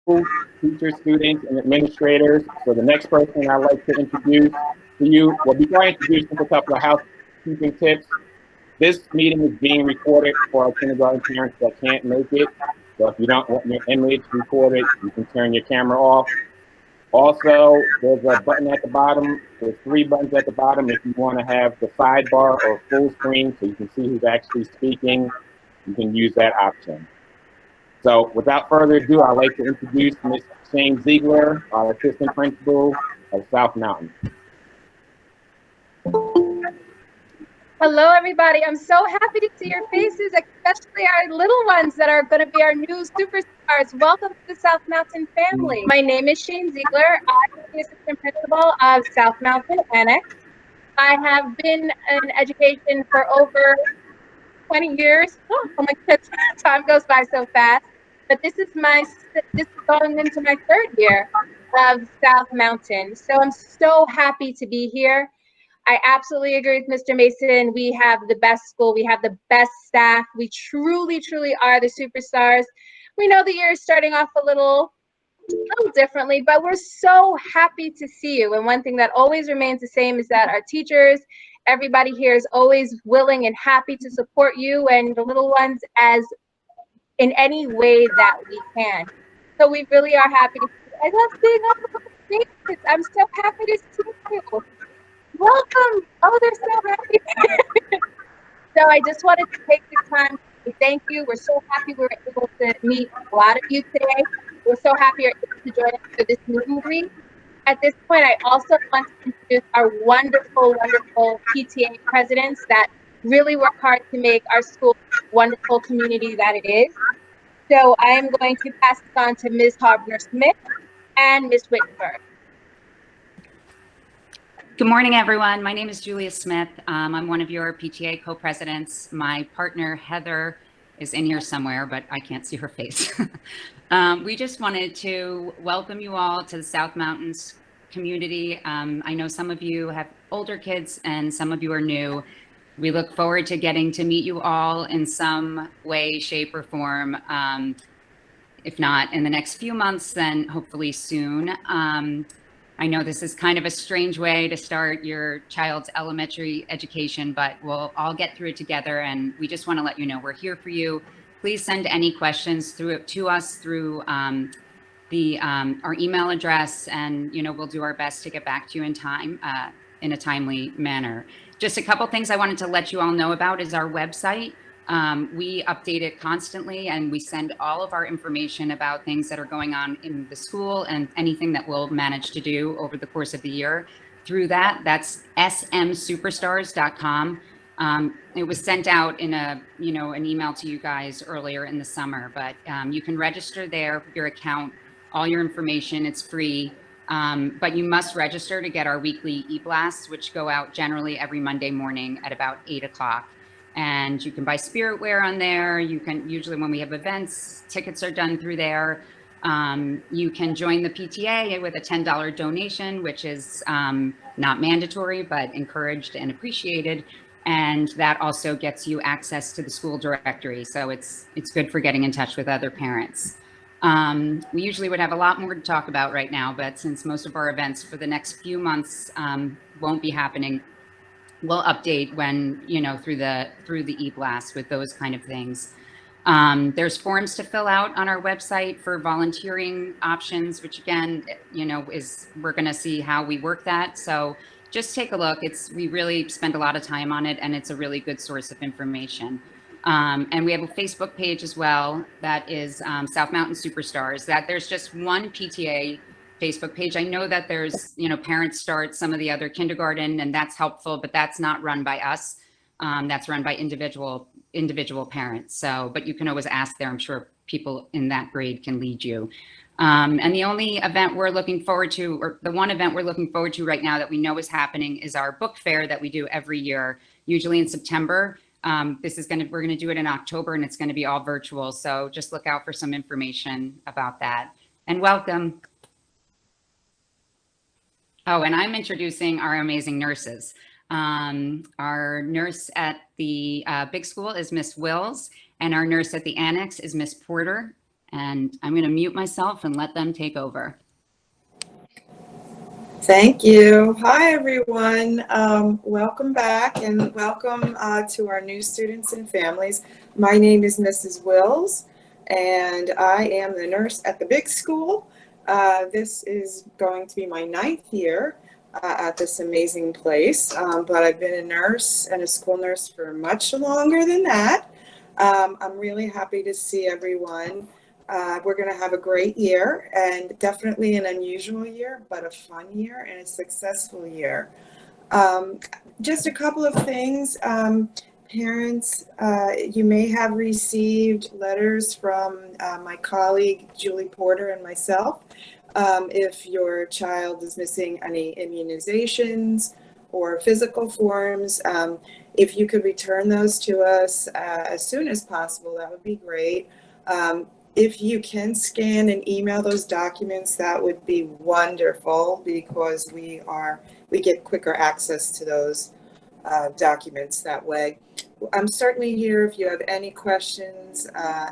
teachers, students, and administrators. So the next person I'd like to introduce to you, well, before I introduce just a couple of housekeeping tips. This meeting is being recorded for our kindergarten parents that can't make it. So if you don't want your image recorded, you can turn your camera off. Also, there's a button at the bottom. There's 3 buttons at the bottom if you want to have the sidebar or full screen so you can see who's actually speaking. You can use that option. So without further ado, I'd like to introduce Ms. Shane Ziegler, our assistant principal of South Mountain. Hello, everybody. I'm so happy to see your faces, especially our little ones that are going to be our new superstars. Welcome to the South Mountain family. My name is Shane Ziegler. I'm the assistant principal of South Mountain Annex. I have been in education for over 20 years. Oh my goodness, time goes by so fast. But this is going into my 3rd year of South Mountain. So I'm so happy to be here. I absolutely agree with Mr. Mason. We have the best school. We have the best staff. We truly, truly are the superstars. We know the year is starting off a little differently, but we're so happy to see you. And one thing that always remains the same is that our teachers, everybody here is always willing and happy to support you and the little ones as in any way that we can. So we really are happy to see you. I love seeing all the faces. I'm so happy to see you. Welcome. Oh, they're so happy. So I just wanted to take the time to say thank you. We're so happy we were able to meet a lot of you today. We're so happy you're able to join us for this meet and greet. At this point, I also want to introduce our wonderful, wonderful PTA presidents that really work hard to make our school the wonderful community that it is. So I am going to pass this on to Ms. Harbner-Smith and Ms. Whitford. Good morning, everyone. My name is Julia Smith. I'm one of your PTA co-presidents. My partner, Heather, is in here somewhere, but I can't see her face. We just wanted to welcome you all to the South Mountains community. I know some of you have older kids and some of you are new. We look forward to getting to meet you all in some way, shape, or form. If not in the next few months, then hopefully soon. I know this is kind of a strange way to start your child's elementary education, but we'll all get through it together. And we just want to let you know we're here for you. Please send any questions to us through our email address, and we'll do our best to get back to you in time, in a timely manner. Just a couple things I wanted to let you all know about is our website. We update it constantly, and we send all of our information about things that are going on in the school and anything that we'll manage to do over the course of the year through that. That's smsuperstars.com. It was sent out in an email to you guys earlier in the summer, but you can register there, your account, all your information. It's free, but you must register to get our weekly e-blasts, which go out generally every Monday morning at about 8 o'clock. And you can buy spiritware on there. You can, usually when we have events, tickets are done through there. You can join the PTA with a $10 donation, which is not mandatory, but encouraged and appreciated. And that also gets you access to the school directory. So it's good for getting in touch with other parents. We usually would have a lot more to talk about right now, but since most of our events for the next few months won't be happening, we'll update when, through the e-blast with those kind of things. There's forms to fill out on our website for volunteering options, which again, we're going to see how we work that. So just take a look. We really spend a lot of time on it, and it's a really good source of information. And we have a Facebook page as well that is South Mountain Superstars. That there's just one PTA Facebook page. I know that there's, parents start some of the other kindergarten, and that's helpful, but that's not run by us. That's run by individual parents. So, but you can always ask there. I'm sure people in that grade can lead you. And the only event we're looking forward to, or the one event we're looking forward to right now that we know is happening, is our book fair that we do every year, usually in September. We're going to do it in October, and it's going to be all virtual. So just look out for some information about that. And welcome. Oh, and I'm introducing our amazing nurses. Our nurse at the big school is Miss Wills, and our nurse at the annex is Miss Porter. And I'm going to mute myself and let them take over. Thank you. Hi, everyone. Welcome back and welcome to our new students and families. My name is Mrs. Wills, and I am the nurse at the big school. This is going to be my 9th year at this amazing place, but I've been a nurse and a school nurse for much longer than that. I'm really happy to see everyone. We're going to have a great year, and definitely an unusual year, but a fun year and a successful year. Just a couple of things. Parents, you may have received letters from my colleague Julie Porter and myself if your child is missing any immunizations or physical forms. If you could return those to us as soon as possible, that would be great. If you can scan and email those documents, that would be wonderful, because we get quicker access to those documents that way. I'm certainly here if you have any questions,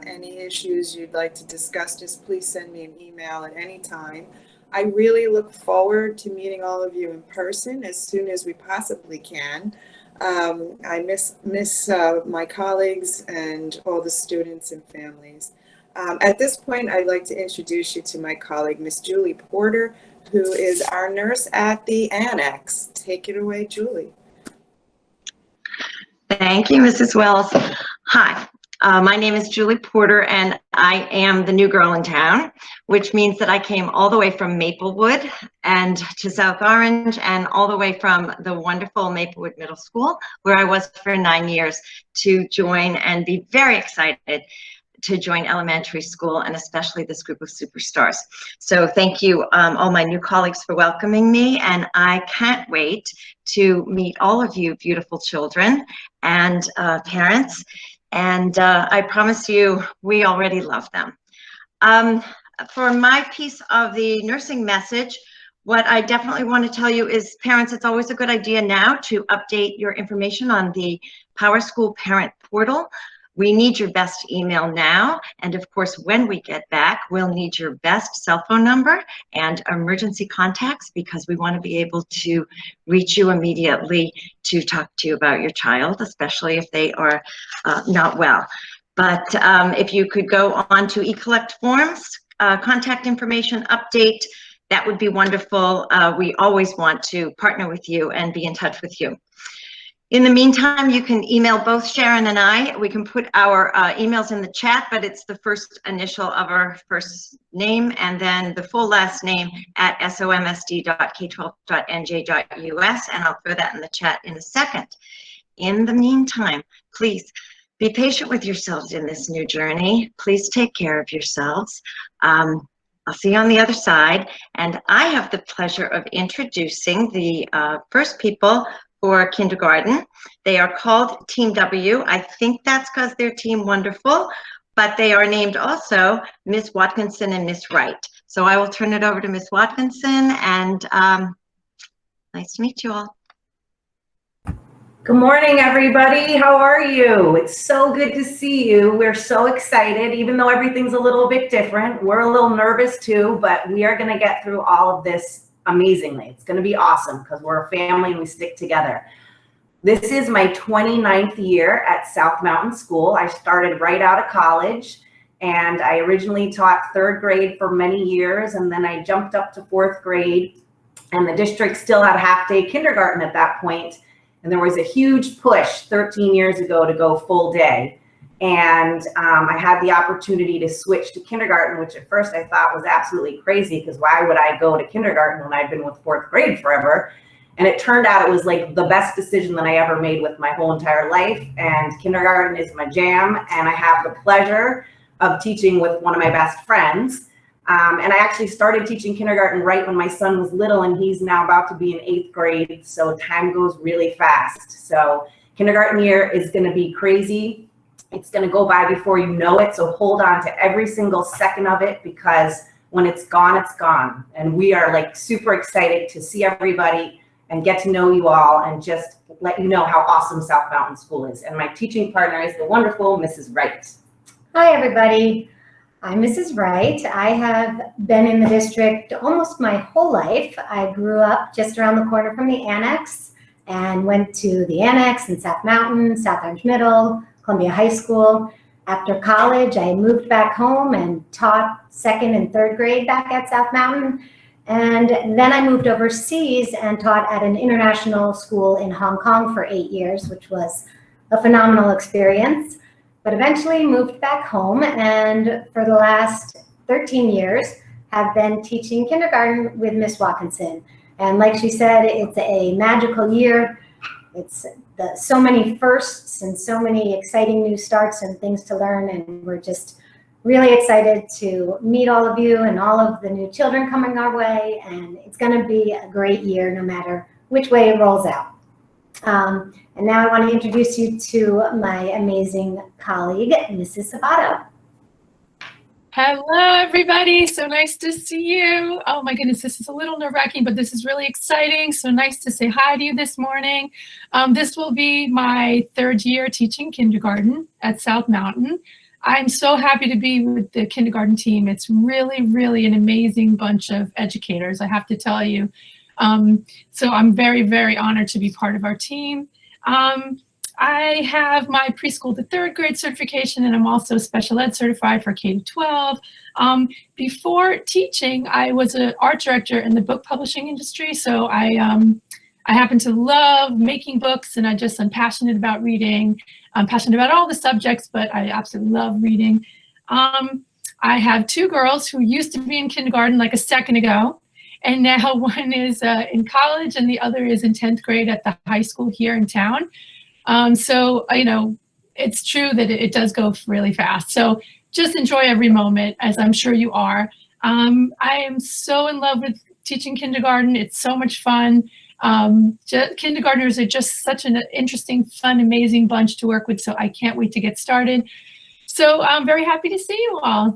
any issues you'd like to discuss, just please send me an email at any time. I really look forward to meeting all of you in person as soon as we possibly can. I miss my colleagues and all the students and families. At this point, I'd like to introduce you to my colleague, Miss Julie Porter, who is our nurse at the Annex. Take it away, Julie. Thank you, Mrs. Wells. Hi, my name is Julie Porter, and I am the new girl in town, which means that I came all the way from Maplewood and to South Orange, and all the way from the wonderful Maplewood Middle School, where I was for 9 years, to join and be very excited to join elementary school, and especially this group of superstars. So thank you, all my new colleagues, for welcoming me, and I can't wait to meet all of you beautiful children and parents, and I promise you we already love them. For my piece of the nursing message, what I definitely want to tell you is, parents, it's always a good idea now to update your information on the PowerSchool Parent Portal. We need your best email now, and of course, when we get back, we'll need your best cell phone number and emergency contacts, because we want to be able to reach you immediately to talk to you about your child, especially if they are not well. But if you could go on to eCollect forms, contact information update, that would be wonderful. We always want to partner with you and be in touch with you. In the meantime, you can email both Sharon and I. We can put our emails in the chat, but it's the first initial of our first name and then the full last name at somsd.k12.nj.us, and I'll throw that in the chat in a second. In the meantime, please be patient with yourselves in this new journey. Please take care of yourselves. I'll see you on the other side, and I have the pleasure of introducing the first people for kindergarten. They are called Team W. I think that's because they're Team Wonderful, but they are named also Miss Watkinson and Miss Wright. So I will turn it over to Miss Watkinson, and nice to meet you all. Good morning, everybody. How are you? It's so good to see you. We're so excited, even though everything's a little bit different. We're a little nervous too, but we are going to get through all of this amazingly. It's going to be awesome because we're a family and we stick together. This is my 29th year at South Mountain School. I started right out of college, and I originally taught 3rd grade for many years, and then I jumped up to 4th grade, and the district still had half-day kindergarten at that point, and there was a huge push 13 years ago to go full day. And I had the opportunity to switch to kindergarten, which at first I thought was absolutely crazy, because why would I go to kindergarten when I've been with 4th grade forever? And it turned out it was like the best decision that I ever made with my whole entire life. And kindergarten is my jam. And I have the pleasure of teaching with one of my best friends. And I actually started teaching kindergarten right when my son was little, and he's now about to be in 8th grade. So time goes really fast. So kindergarten year is going to be crazy. It's going to go by before you know it. So hold on to every single second of it, because when it's gone, it's gone. And we are like super excited to see everybody and get to know you all and just let you know how awesome South Mountain School is. And my teaching partner is the wonderful Mrs. Wright. Hi, everybody. I'm Mrs. Wright. I have been in the district almost my whole life. I grew up just around the corner from the Annex and went to the Annex in South Mountain, South Orange Middle, Columbia High School. After college, I moved back home and taught 2nd and 3rd grade back at South Mountain. And then I moved overseas and taught at an international school in Hong Kong for 8 years, which was a phenomenal experience. But eventually moved back home, and for the last 13 years have been teaching kindergarten with Miss Watkinson. And like she said, it's a magical year. It's so many firsts and so many exciting new starts and things to learn, and we're just really excited to meet all of you and all of the new children coming our way, and it's going to be a great year no matter which way it rolls out. And now I want to introduce you to my amazing colleague, Mrs. Sabato. Hello, everybody. So nice to see you. Oh my goodness, this is a little nerve-wracking, but this is really exciting. So nice to say hi to you this morning. This will be my 3rd year teaching kindergarten at South Mountain. I'm so happy to be with the kindergarten team. It's really, really an amazing bunch of educators, I have to tell you. So I'm very, very honored to be part of our team. I have my preschool to 3rd grade certification, and I'm also special ed certified for K-12. Before teaching, I was an art director in the book publishing industry. So I happen to love making books, and I'm passionate about reading. I'm passionate about all the subjects, but I absolutely love reading. I have 2 girls who used to be in kindergarten like a second ago. And now one is in college and the other is in 10th grade at the high school here in town. So, you know, it's true that it does go really fast. So just enjoy every moment, as I'm sure you are. I am so in love with teaching kindergarten. It's so much fun. Kindergartners are just such an interesting, fun, amazing bunch to work with. So I can't wait to get started. So I'm very happy to see you all.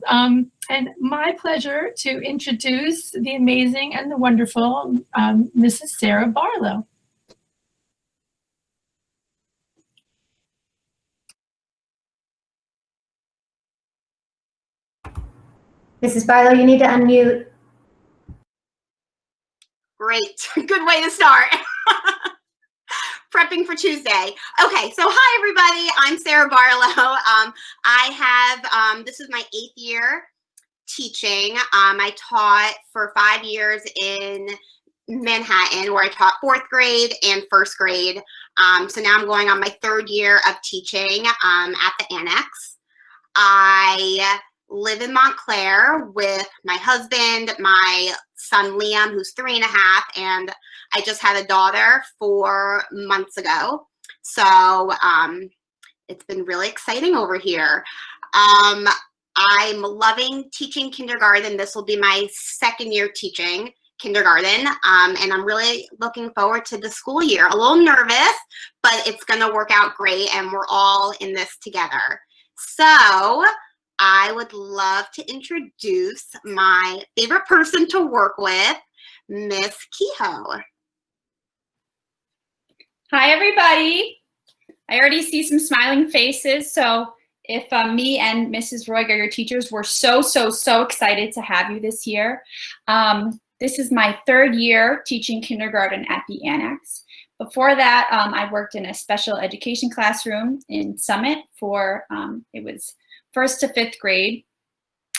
And my pleasure to introduce the amazing and the wonderful Mrs. Sarah Barlow. Mrs. Barlow, you need to unmute. Great. Good way to start. Prepping for Tuesday. Okay, so hi everybody. I'm Sarah Barlow. This is my 8th year teaching. I taught for 5 years in Manhattan, where I taught 4th grade and 1st grade. So now I'm going on my 3rd year of teaching at the Annex. I live in Montclair with my husband, my son Liam, who's 3 and a half, and I just had a daughter 4 months ago. So it's been really exciting over here. I'm loving teaching kindergarten. This will be my 2nd year teaching kindergarten, and I'm really looking forward to the school year. A little nervous, but it's going to work out great, and we're all in this together. So I would love to introduce my favorite person to work with, Miss Kehoe. Hi, everybody. I already see some smiling faces. So if me and Mrs. Roig are your teachers, we're so excited to have you this year. This is my 3rd year teaching kindergarten at the Annex. Before that, I worked in a special education classroom in Summit for, it was 1st to 5th grade.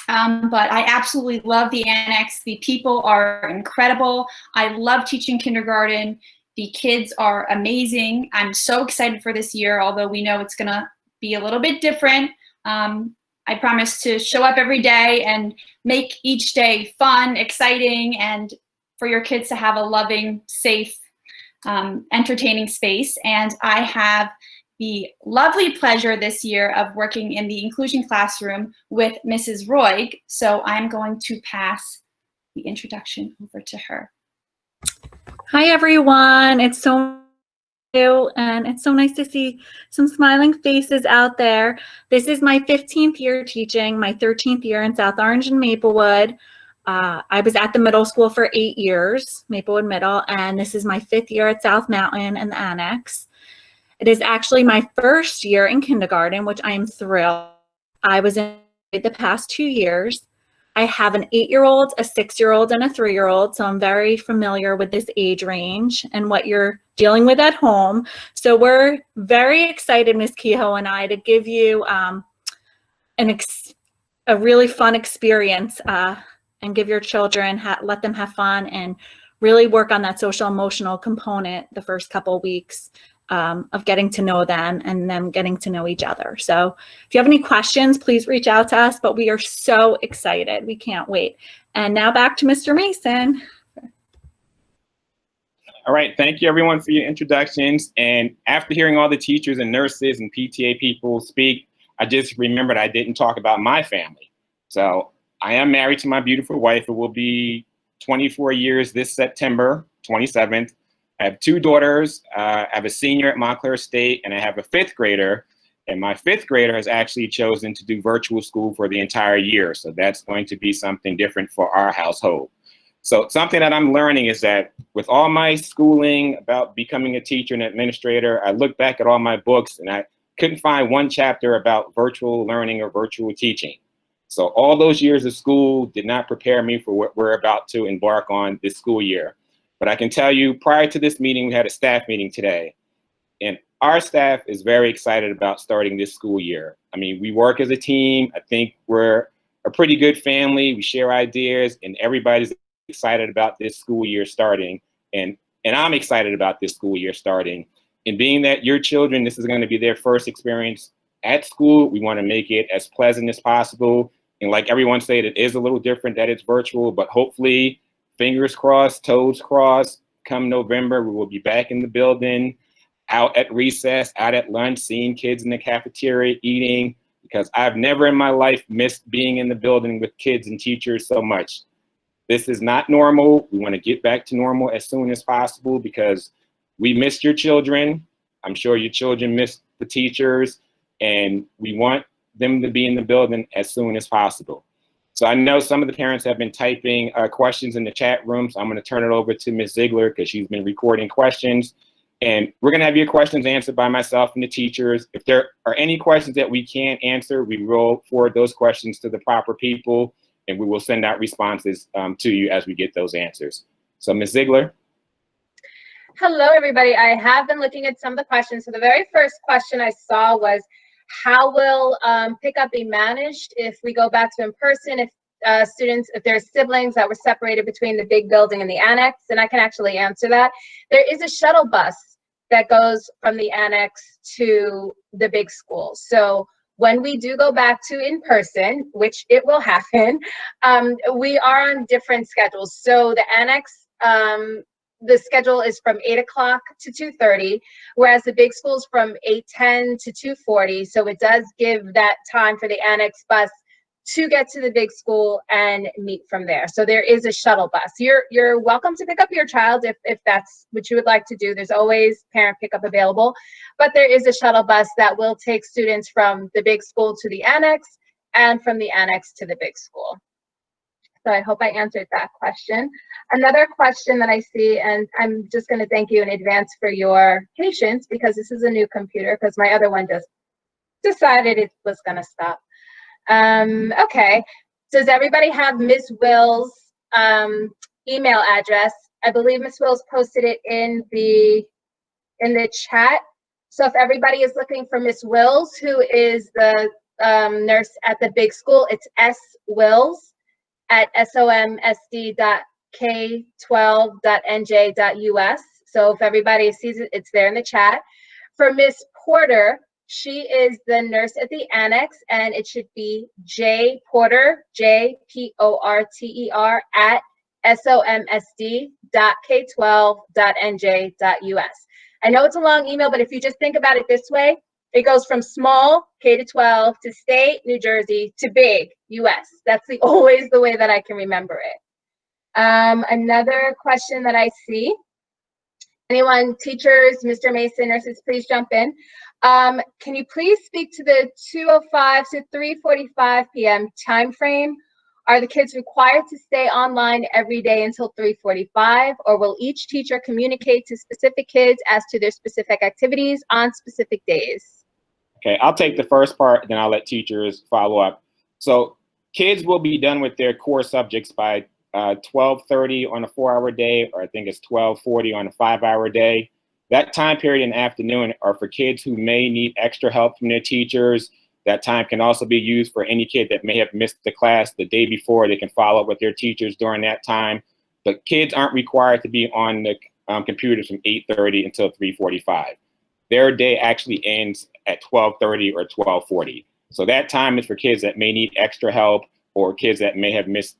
But I absolutely love the Annex. The people are incredible. I love teaching kindergarten. The kids are amazing. I'm so excited for this year, although we know it's gonna be a little bit different. I promise to show up every day and make each day fun, exciting, and for your kids to have a loving, safe, entertaining space. And I have the lovely pleasure this year of working in the inclusion classroom with Mrs. Roig. So I'm going to pass the introduction over to her. Hi, everyone. It's so new, and it's so nice to see some smiling faces out there. This is my 15th year teaching, my 13th year in South Orange and Maplewood. I was at the middle school for 8 years, Maplewood Middle, and this is my 5th year at South Mountain and the Annex. It is actually my 1st year in kindergarten, which I am thrilled. I was in the past 2 years. I have an 8-year-old, a 6-year-old, and a 3-year-old, so I'm very familiar with this age range and what you're dealing with at home. So we're very excited, Ms. Kehoe and I, to give you a really fun experience and give your children, let them have fun and really work on that social emotional component the first couple of weeks of getting to know them and them getting to know each other. So if you have any questions, please reach out to us, but we are so excited. We can't wait. And now back to Mr. Mason. All right, thank you everyone for your introductions. And after hearing all the teachers and nurses and PTA people speak, I just remembered I didn't talk about my family. So I am married to my beautiful wife. It will be 24 years this September 27th. I have 2 daughters. I have a senior at Montclair State, and I have a 5th grader. And my 5th grader has actually chosen to do virtual school for the entire year. So that's going to be something different for our household. So something that I'm learning is that with all my schooling about becoming a teacher and administrator, I look back at all my books and I couldn't find one chapter about virtual learning or virtual teaching. So all those years of school did not prepare me for what we're about to embark on this school year. But I can tell you, prior to this meeting, we had a staff meeting today, and our staff is very excited about starting this school year. I mean, we work as a team. I think we're a pretty good family. We share ideas, and everybody's excited about this school year starting. And I'm excited about this school year starting. And being that your children, this is going to be their first experience at school, we want to make it as pleasant as possible. And like everyone said, it is a little different that it's virtual, but hopefully, fingers crossed, toes crossed, come November, we will be back in the building, out at recess, out at lunch, seeing kids in the cafeteria, eating, because I've never in my life missed being in the building with kids and teachers so much. This is not normal. We want to get back to normal as soon as possible because we missed your children. I'm sure your children missed the teachers, and we want them to be in the building as soon as possible. So I know some of the parents have been typing questions in the chat room, so I'm going to turn it over to Ms. Ziegler because she's been recording questions. And we're going to have your questions answered by myself and the teachers. If there are any questions that we can't answer, we will forward those questions to the proper people, and we will send out responses to you as we get those answers. So Ms. Ziegler. Hello, everybody. I have been looking at some of the questions. So the very first question I saw was, how will pickup be managed if we go back to in-person, if students, if there's siblings that were separated between the big building and the annex? And I can actually answer that. There is a shuttle bus that goes from the annex to the big school. So when we do go back to in-person, which it will happen, we are on different schedules. So the annex, the schedule is from 8 o'clock to 2:30, whereas the big school's from 8:10 to 2:40. So it does give that time for the annex bus to get to the big school and meet from there. So there is a shuttle bus. You're welcome to pick up your child if that's what you would like to do. There's always parent pickup available, but there is a shuttle bus that will take students from the big school to the annex and from the annex to the big school. So I hope I answered that question. Another question that I see, and I'm just going to thank you in advance for your patience because this is a new computer because my other one just decided it was going to stop. Okay, does everybody have Ms. Will's email address? I believe Ms. Wills posted it in the chat. So if everybody is looking for Ms. Wills, who is the nurse at the big school, it's somsd.k12.nj.us. So if everybody sees it, it's there in the chat. For Ms. Porter, she is the nurse at the annex, and it should be J Porter, JPORTER at somsd.k12.nj.us. I know it's a long email, but if you just think about it this way, it goes from small, K-12, to state, New Jersey, to big, US. That's always the way that I can remember it. Another question that I see. Anyone, teachers, Mr. Mason, nurses, please jump in. Can you please speak to the 2:05 to 3:45 p.m. time frame? Are the kids required to stay online every day until 3:45, or will each teacher communicate to specific kids as to their specific activities on specific days? Okay, I'll take the first part, then I'll let teachers follow up. So kids will be done with their core subjects by 12:30 on a 4-hour day, or I think it's 12:40 on a 5-hour day. That time period in the afternoon are for kids who may need extra help from their teachers. That time can also be used for any kid that may have missed the class the day before. They can follow up with their teachers during that time. But kids aren't required to be on the computers from 8:30 until 3:45. Their day actually ends at 12:30 or 12:40. So that time is for kids that may need extra help or kids that may have missed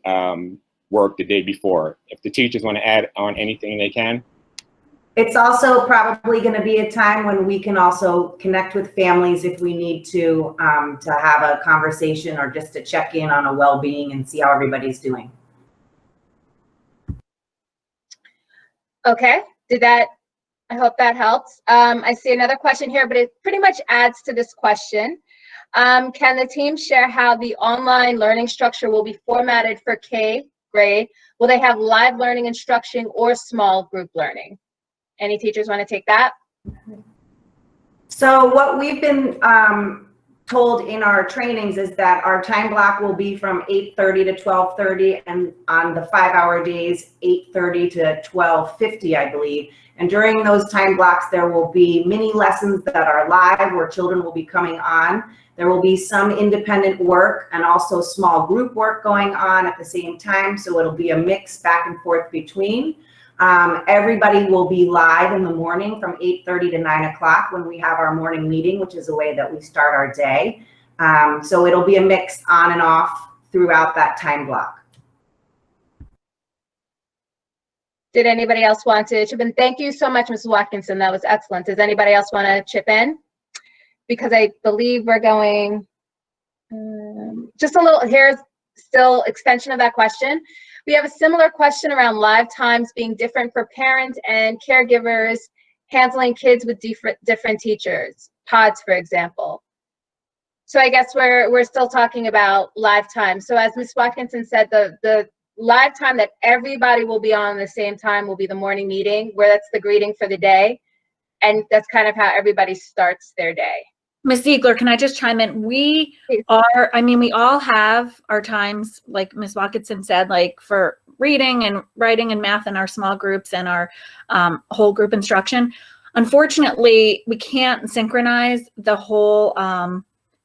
work the day before. If the teachers want to add on anything, they can. It's also probably going to be a time when we can also connect with families if we need to have a conversation or just to check in on a well-being and see how everybody's doing. Okay, I hope that helps. I see another question here, but it pretty much adds to this question. Can the team share how the online learning structure will be formatted for K grade? Will they have live learning instruction or small group learning? Any teachers want to take that? So what we've been told in our trainings is that our time block will be from 8:30 to 12:30, and on the 5-hour days, 8:30 to 12:50, I believe. And during those time blocks, there will be mini lessons that are live where children will be coming on. There will be some independent work and also small group work going on at the same time. So it'll be a mix back and forth between. Everybody will be live in the morning from 8:30 to 9 o'clock when we have our morning meeting, which is the way that we start our day. So it'll be a mix on and off throughout that time block. Did anybody else want to chip in? Thank you so much, Mrs. Watkinson. That was excellent. Does anybody else want to chip in? Because I believe we're going just a little, here's still extension of that question. We have a similar question around live times being different for parents and caregivers handling kids with different teachers, pods, for example. So I guess we're still talking about live time. So as Ms. Watkinson said, the live time that everybody will be on the same time will be the morning meeting, where that's the greeting for the day. And that's kind of how everybody starts their day. Ms. Ziegler, can I just chime in? We all have our times, like Ms. Watkinson said, like for reading and writing and math in our small groups and our whole group instruction. Unfortunately, we can't synchronize the whole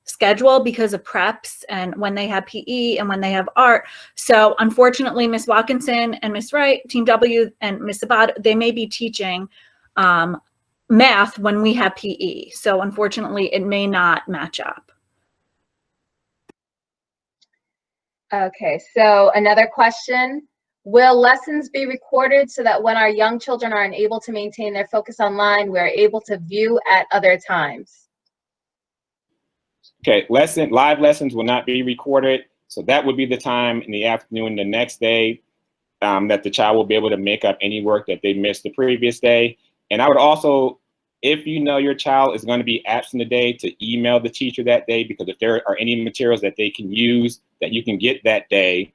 schedule because of preps and when they have PE and when they have art. So unfortunately, Ms. Watkinson and Ms. Wright, Team W, and Ms. Sabato, they may be teaching math when we have PE. So unfortunately, it may not match up. Okay, so another question. Will lessons be recorded so that when our young children are unable to maintain their focus online, we're able to view at other times? Okay, live lessons will not be recorded. So that would be the time in the afternoon the next day that the child will be able to make up any work that they missed the previous day. And I would also, if you know your child is going to be absent today, to email the teacher that day, because if there are any materials that they can use that you can get that day,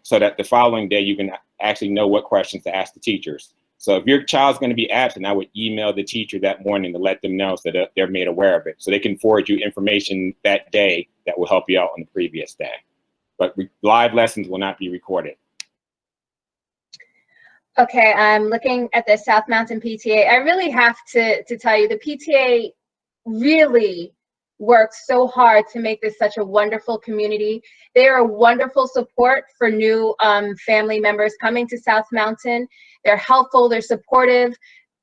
so that the following day you can actually know what questions to ask the teachers. So if your child's going to be absent, I would email the teacher that morning to let them know so that they're made aware of it. So they can forward you information that day that will help you out on the previous day. But live lessons will not be recorded. Okay, I'm looking at the South Mountain PTA. I really have to tell you, the PTA really works so hard to make this such a wonderful community. They are a wonderful support for new family members coming to South Mountain. They're helpful, they're supportive.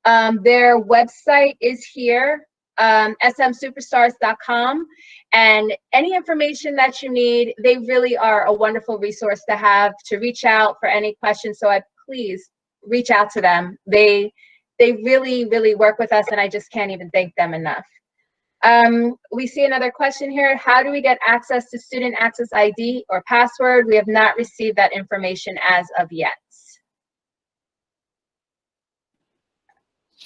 Their website is here, smsuperstars.com. And any information that you need, they really are a wonderful resource to have to reach out for any questions. So please reach out to them. They really, really work with us, and I just can't even thank them enough. We see another question here. How do we get access to student access ID or password? We have not received that information as of yet.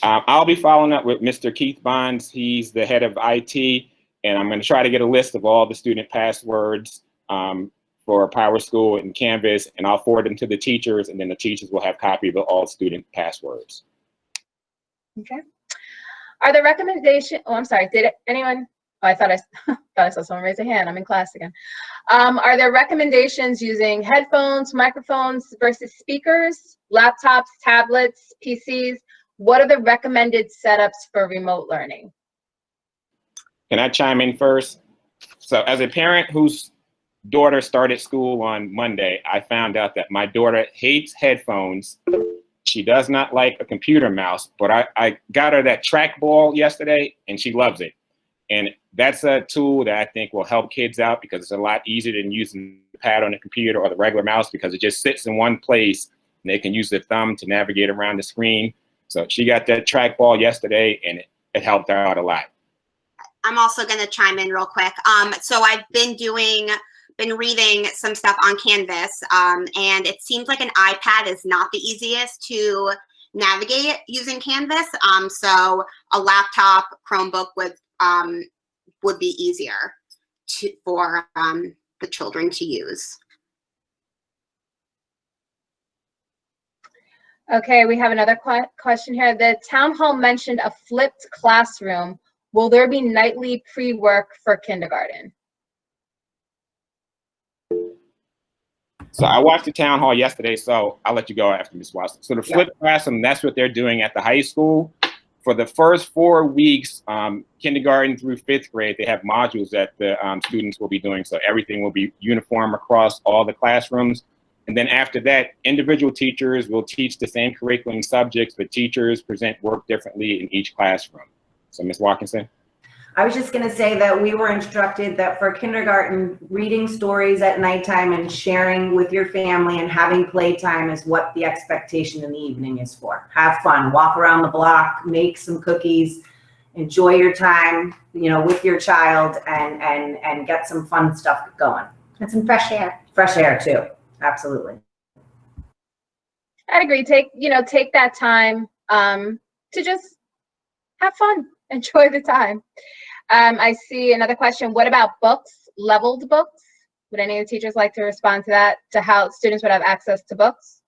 I'll be following up with Mr. Keith Bonds. He's the head of IT, and I'm going to try to get a list of all the student passwords for Power School and Canvas, and I'll forward them to the teachers, and then the teachers will have copies of all student passwords. Okay. Are the recommendations, oh, I'm sorry, did anyone? I thought I saw someone raise a hand. I'm in class again. Are there recommendations using headphones, microphones versus speakers, laptops, tablets, PCs? What are the recommended setups for remote learning? Can I chime in first? So as a parent whose daughter started school on Monday, I found out that my daughter hates headphones. She does not like a computer mouse, but I got her that trackball yesterday and she loves it. And that's a tool that I think will help kids out because it's a lot easier than using the pad on the computer or the regular mouse because it just sits in one place and they can use their thumb to navigate around the screen. So she got that trackball yesterday and it helped her out a lot. I'm also going to chime in real quick. So I've been reading some stuff on Canvas, and it seems like an iPad is not the easiest to navigate using Canvas. So a laptop, Chromebook would be easier for the children to use. Okay, we have another question here. The town hall mentioned a flipped classroom. Will there be nightly pre-work for kindergarten? So I watched the town hall yesterday, so I'll let you go after Ms. Watson. So the flipped classroom, that's what they're doing at the high school. For the first 4 weeks, kindergarten through 5th grade, they have modules that the students will be doing. So everything will be uniform across all the classrooms. And then after that, individual teachers will teach the same curriculum subjects, but teachers present work differently in each classroom. So Ms. Watkinson? I was just going to say that we were instructed that for kindergarten, reading stories at nighttime and sharing with your family and having playtime is what the expectation in the evening is for. Have fun, walk around the block, make some cookies, enjoy your time, you know, with your child and get some fun stuff going. And some fresh air. Fresh air too, absolutely. I'd agree. Take that time to just have fun, enjoy the time. I see another question. What about books, leveled books? Would any of the teachers like to respond to that, to how students would have access to books?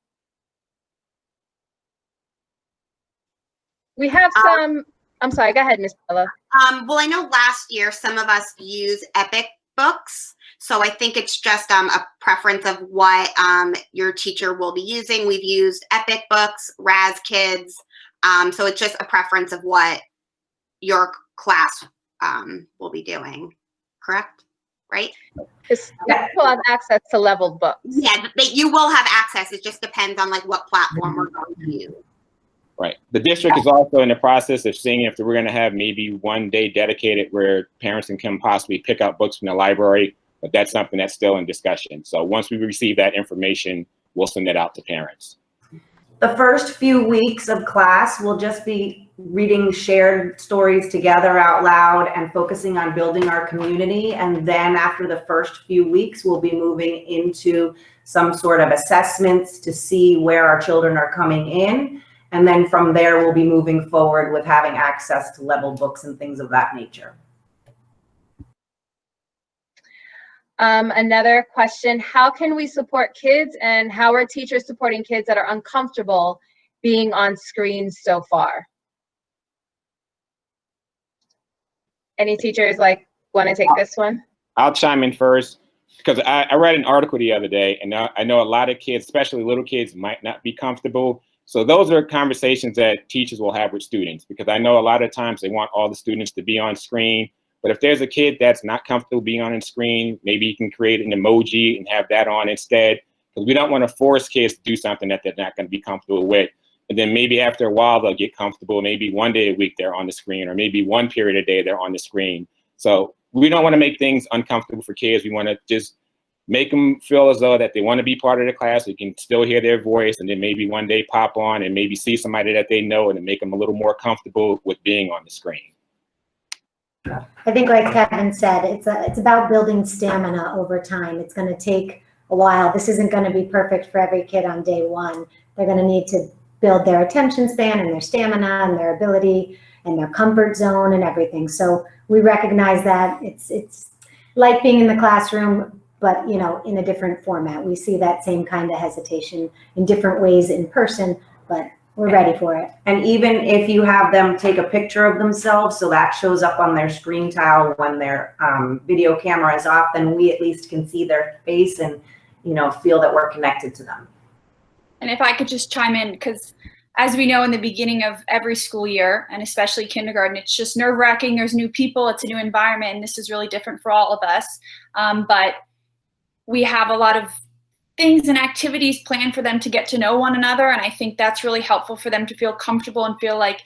We have some, I'm sorry, go ahead, Ms. Barlow. Well, I know last year some of us use Epic books. So I think it's just a preference of what your teacher will be using. We've used Epic books, Raz Kids. So it's just a preference of what your class will be doing, correct? Right? People have access to leveled books. Yeah, you will have access. It just depends on like what platform we're going to use. Right. The district is also in the process of seeing if we're going to have maybe one day dedicated where parents can possibly pick up books from the library, but that's something that's still in discussion. So once we receive that information, we'll send it out to parents. The first few weeks of class will just be reading shared stories together out loud and focusing on building our community. And then after the first few weeks, we'll be moving into some sort of assessments to see where our children are coming in. And then from there, we'll be moving forward with having access to level books and things of that nature. Another question, how can we support kids and how are teachers supporting kids that are uncomfortable being on screen so far? Any teachers want to take this one? I'll chime in first because I read an article the other day and I know a lot of kids, especially little kids, might not be comfortable. So those are conversations that teachers will have with students because I know a lot of times they want all the students to be on screen. But if there's a kid that's not comfortable being on a screen, maybe you can create an emoji and have that on instead. Because we don't want to force kids to do something that they're not going to be comfortable with. And then maybe after a while, they'll get comfortable. Maybe one day a week they're on the screen, or maybe one period a day they're on the screen. So we don't want to make things uncomfortable for kids. We want to just make them feel as though that they want to be part of the class. We can still hear their voice and then maybe one day pop on and maybe see somebody that they know and make them a little more comfortable with being on the screen. I think like Kevin said, it's about building stamina over time. It's going to take a while. This isn't going to be perfect for every kid on day one. They're going to need to build their attention span and their stamina and their ability and their comfort zone and everything. So we recognize that it's like being in the classroom, but in a different format. We see that same kind of hesitation in different ways in person, but we're ready for it. And even if you have them take a picture of themselves, so that shows up on their screen tile when their video camera is off, then we at least can see their face and, you know, feel that we're connected to them. And if I could just chime in, because as we know in the beginning of every school year, and especially kindergarten, it's just nerve-wracking. There's new people, it's a new environment, and this is really different for all of us. But we have a lot of things and activities planned for them to get to know one another, and I think that's really helpful for them to feel comfortable and feel like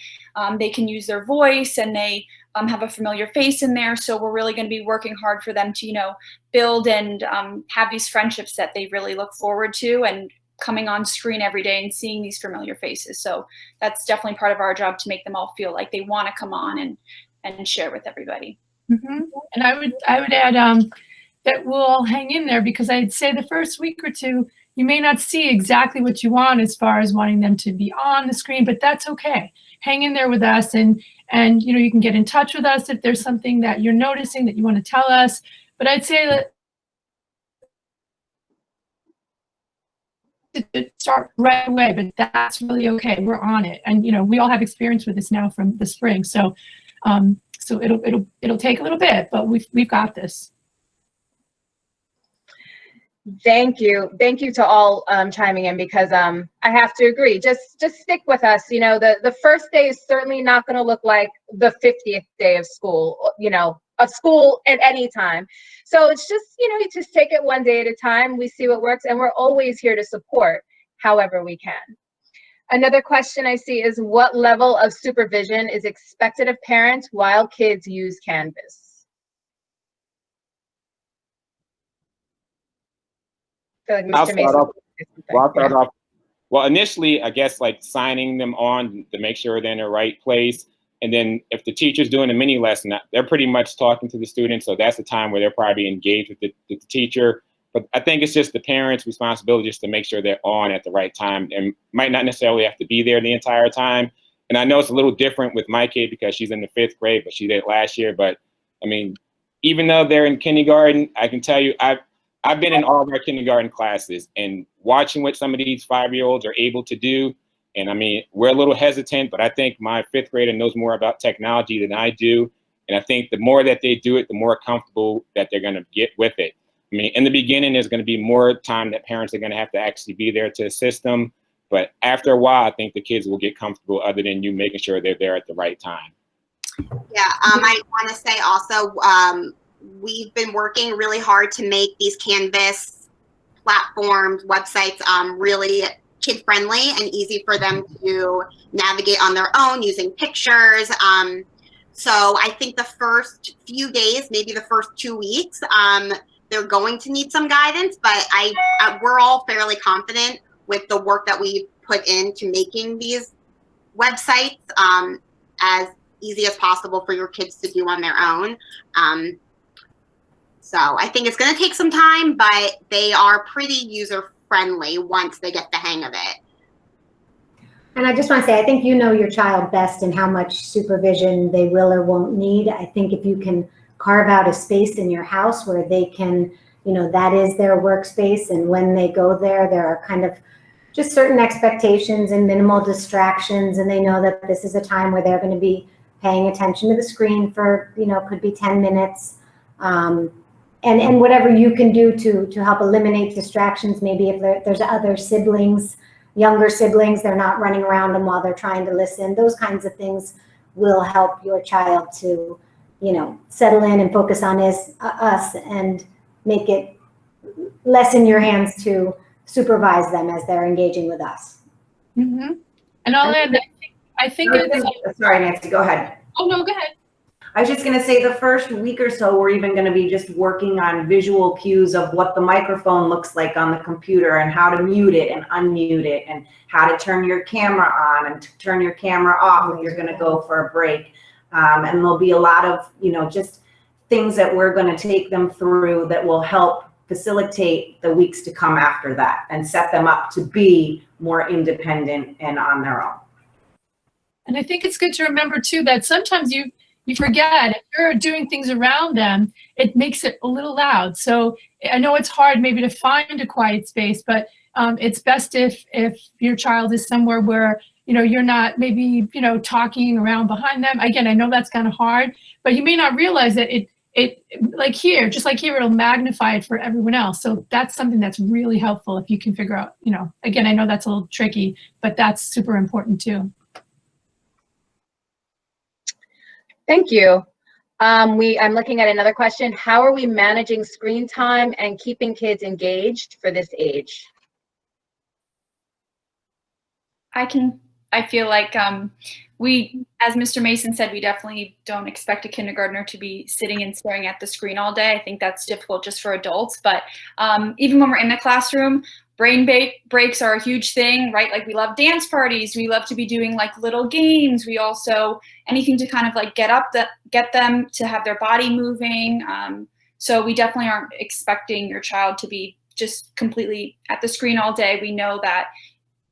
they can use their voice and they have a familiar face in there. So we're really going to be working hard for them to, you know, build and have these friendships that they really look forward to, and coming on screen every day and seeing these familiar faces. So that's definitely part of our job, to make them all feel like they want to come on and share with everybody. Mm-hmm. And I would add that we'll all hang in there, because I'd say the first week or two, you may not see exactly what you want as far as wanting them to be on the screen, but that's okay. Hang in there with us, and you know, you can get in touch with us if there's something that you're noticing that you want to tell us. But I'd say that to start right away, but that's really okay. We're on it, and you know, we all have experience with this now from the spring, so so it'll take a little bit, but we've got this. Thank you to all chiming in, because I have to agree. Just stick with us. You know, the first day is certainly not going to look like the 50th day of school. You know, of school at any time. So it's just, you know, you just take it one day at a time. We see what works, and we're always here to support however we can. Another question I see is, what level of supervision is expected of parents while kids use Canvas? I feel like Mr. Mason. I'll start off. Well, initially, I guess like signing them on to make sure they're in the right place. And then if the teacher's doing a mini lesson, they're pretty much talking to the students. So that's the time where they're probably engaged with the teacher. But I think it's just the parents' responsibility just to make sure they're on at the right time, and might not necessarily have to be there the entire time. And I know it's a little different with my kid because she's in the 5th grade, but she did last year. But I mean, even though they're in kindergarten, I can tell you, I've been in all of our kindergarten classes and watching what some of these 5-year-olds are able to do. And I mean, we're a little hesitant, but I think my 5th grader knows more about technology than I do. And I think the more that they do it, the more comfortable that they're going to get with it. I mean, in the beginning, there's going to be more time that parents are going to have to actually be there to assist them. But after a while, I think the kids will get comfortable, other than you making sure they're there at the right time. Yeah, I want to say also, we've been working really hard to make these Canvas platforms, websites, really kid-friendly and easy for them to navigate on their own using pictures. So I think the first few days, maybe the first 2 weeks, they're going to need some guidance, but we're all fairly confident with the work that we put into making these websites as easy as possible for your kids to do on their own. So I think it's going to take some time, but they are pretty user-friendly once they get the hang of it. And I just want to say, I think you know your child best and how much supervision they will or won't need. I think if you can carve out a space in your house where they can, you know, that is their workspace, and when they go there, there are kind of just certain expectations and minimal distractions, and they know that this is a time where they're going to be paying attention to the screen for, you know, could be 10 minutes. And whatever you can do to help eliminate distractions, maybe if there's other siblings, younger siblings, they're not running around them while they're trying to listen. Those kinds of things will help your child to, you know, settle in and focus on us and make it less in your hands to supervise them as they're engaging with us. Mm-hmm. And I'll add that I think it's... Sorry, Nancy, go ahead. Oh, no, go ahead. I was just going to say the first week or so, we're even going to be just working on visual cues of what the microphone looks like on the computer and how to mute it and unmute it and how to turn your camera on and turn your camera off if you're going to go for a break. And there'll be a lot of, you know, just things that we're going to take them through that will help facilitate the weeks to come after that and set them up to be more independent and on their own. And I think it's good to remember too that sometimes you forget if you're doing things around them, it makes it a little loud. So I know it's hard maybe to find a quiet space, but it's best if your child is somewhere where, you know, you're not maybe, you know, talking around behind them. Again, I know that's kind of hard, but you may not realize that it like here, just like here, it'll magnify it for everyone else. So that's something that's really helpful if you can figure out, you know, again, I know that's a little tricky, but that's super important too. Thank you. I'm looking at another question. How are we managing screen time and keeping kids engaged for this age? I feel like we, as Mr. Mason said, we definitely don't expect a kindergartner to be sitting and staring at the screen all day. I think that's difficult just for adults. But even when we're in the classroom, brain breaks are a huge thing, right? Like we love dance parties. We love to be doing like little games. We also, anything to kind of like get them to have their body moving. So we definitely aren't expecting your child to be just completely at the screen all day. We know that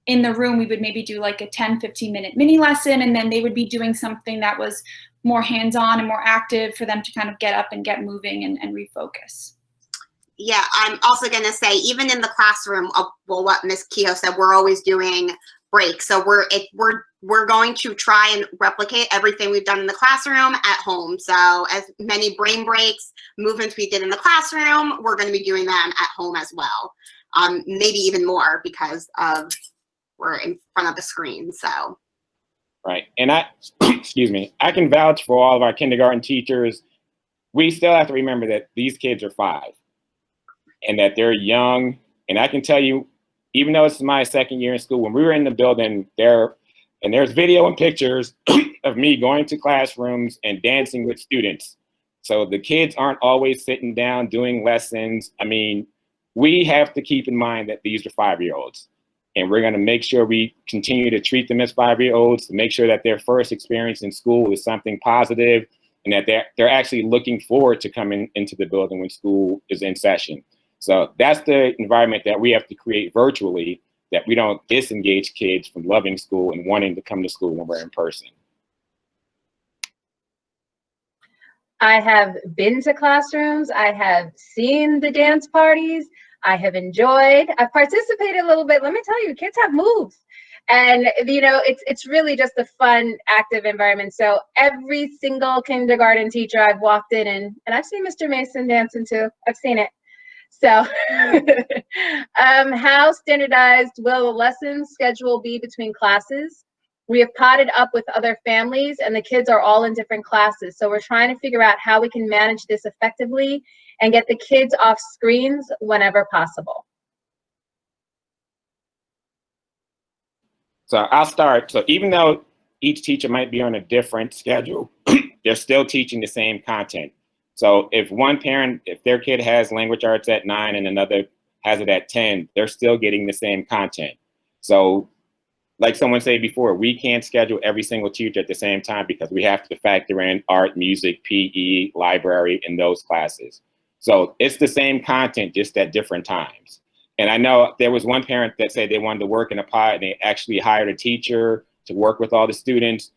in the room, we would maybe do like a 10-15 minute mini lesson, and then they would be doing something that was more hands-on and more active for them to kind of get up and get moving and refocus. Yeah, I'm also going to say, even in the classroom, well, what Ms. Kehoe said, we're always doing breaks. So we're going to try and replicate everything we've done in the classroom at home. So as many brain breaks, movements we did in the classroom, we're going to be doing them at home as well. Maybe even more because of we're in front of the screen, so. Right, and excuse me, I can vouch for all of our kindergarten teachers. We still have to remember that these kids are 5 and that they're young. And I can tell you, even though it's my 2nd year in school, when we were in the building there's video and pictures of me going to classrooms and dancing with students. So the kids aren't always sitting down doing lessons. I mean, we have to keep in mind that these are 5-year-olds. And we're going to make sure we continue to treat them as 5-year-olds, to make sure that their first experience in school is something positive and that they're actually looking forward to coming into the building when school is in session. So that's the environment that we have to create virtually, that we don't disengage kids from loving school and wanting to come to school when we're in person. I have been to classrooms. I have seen the dance parties. I have enjoyed. I've participated a little bit. Let me tell you, kids have moves. And, you know, it's really just a fun, active environment. So every single kindergarten teacher I've walked in, and I've seen Mr. Mason dancing too. I've seen it. So how standardized will the lesson schedule be between classes? We have potted up with other families and the kids are all in different classes. So we're trying to figure out how we can manage this effectively and get the kids off screens whenever possible. So I'll start. So even though each teacher might be on a different schedule, they're still teaching the same content. So if one parent, if their kid has language arts at 9 and another has it at 10, they're still getting the same content. So like someone said before, we can't schedule every single teacher at the same time because we have to factor in art, music, PE, library, and those classes. So it's the same content, just at different times. And I know there was one parent that said they wanted to work in a pod, and they actually hired a teacher to work with all the students.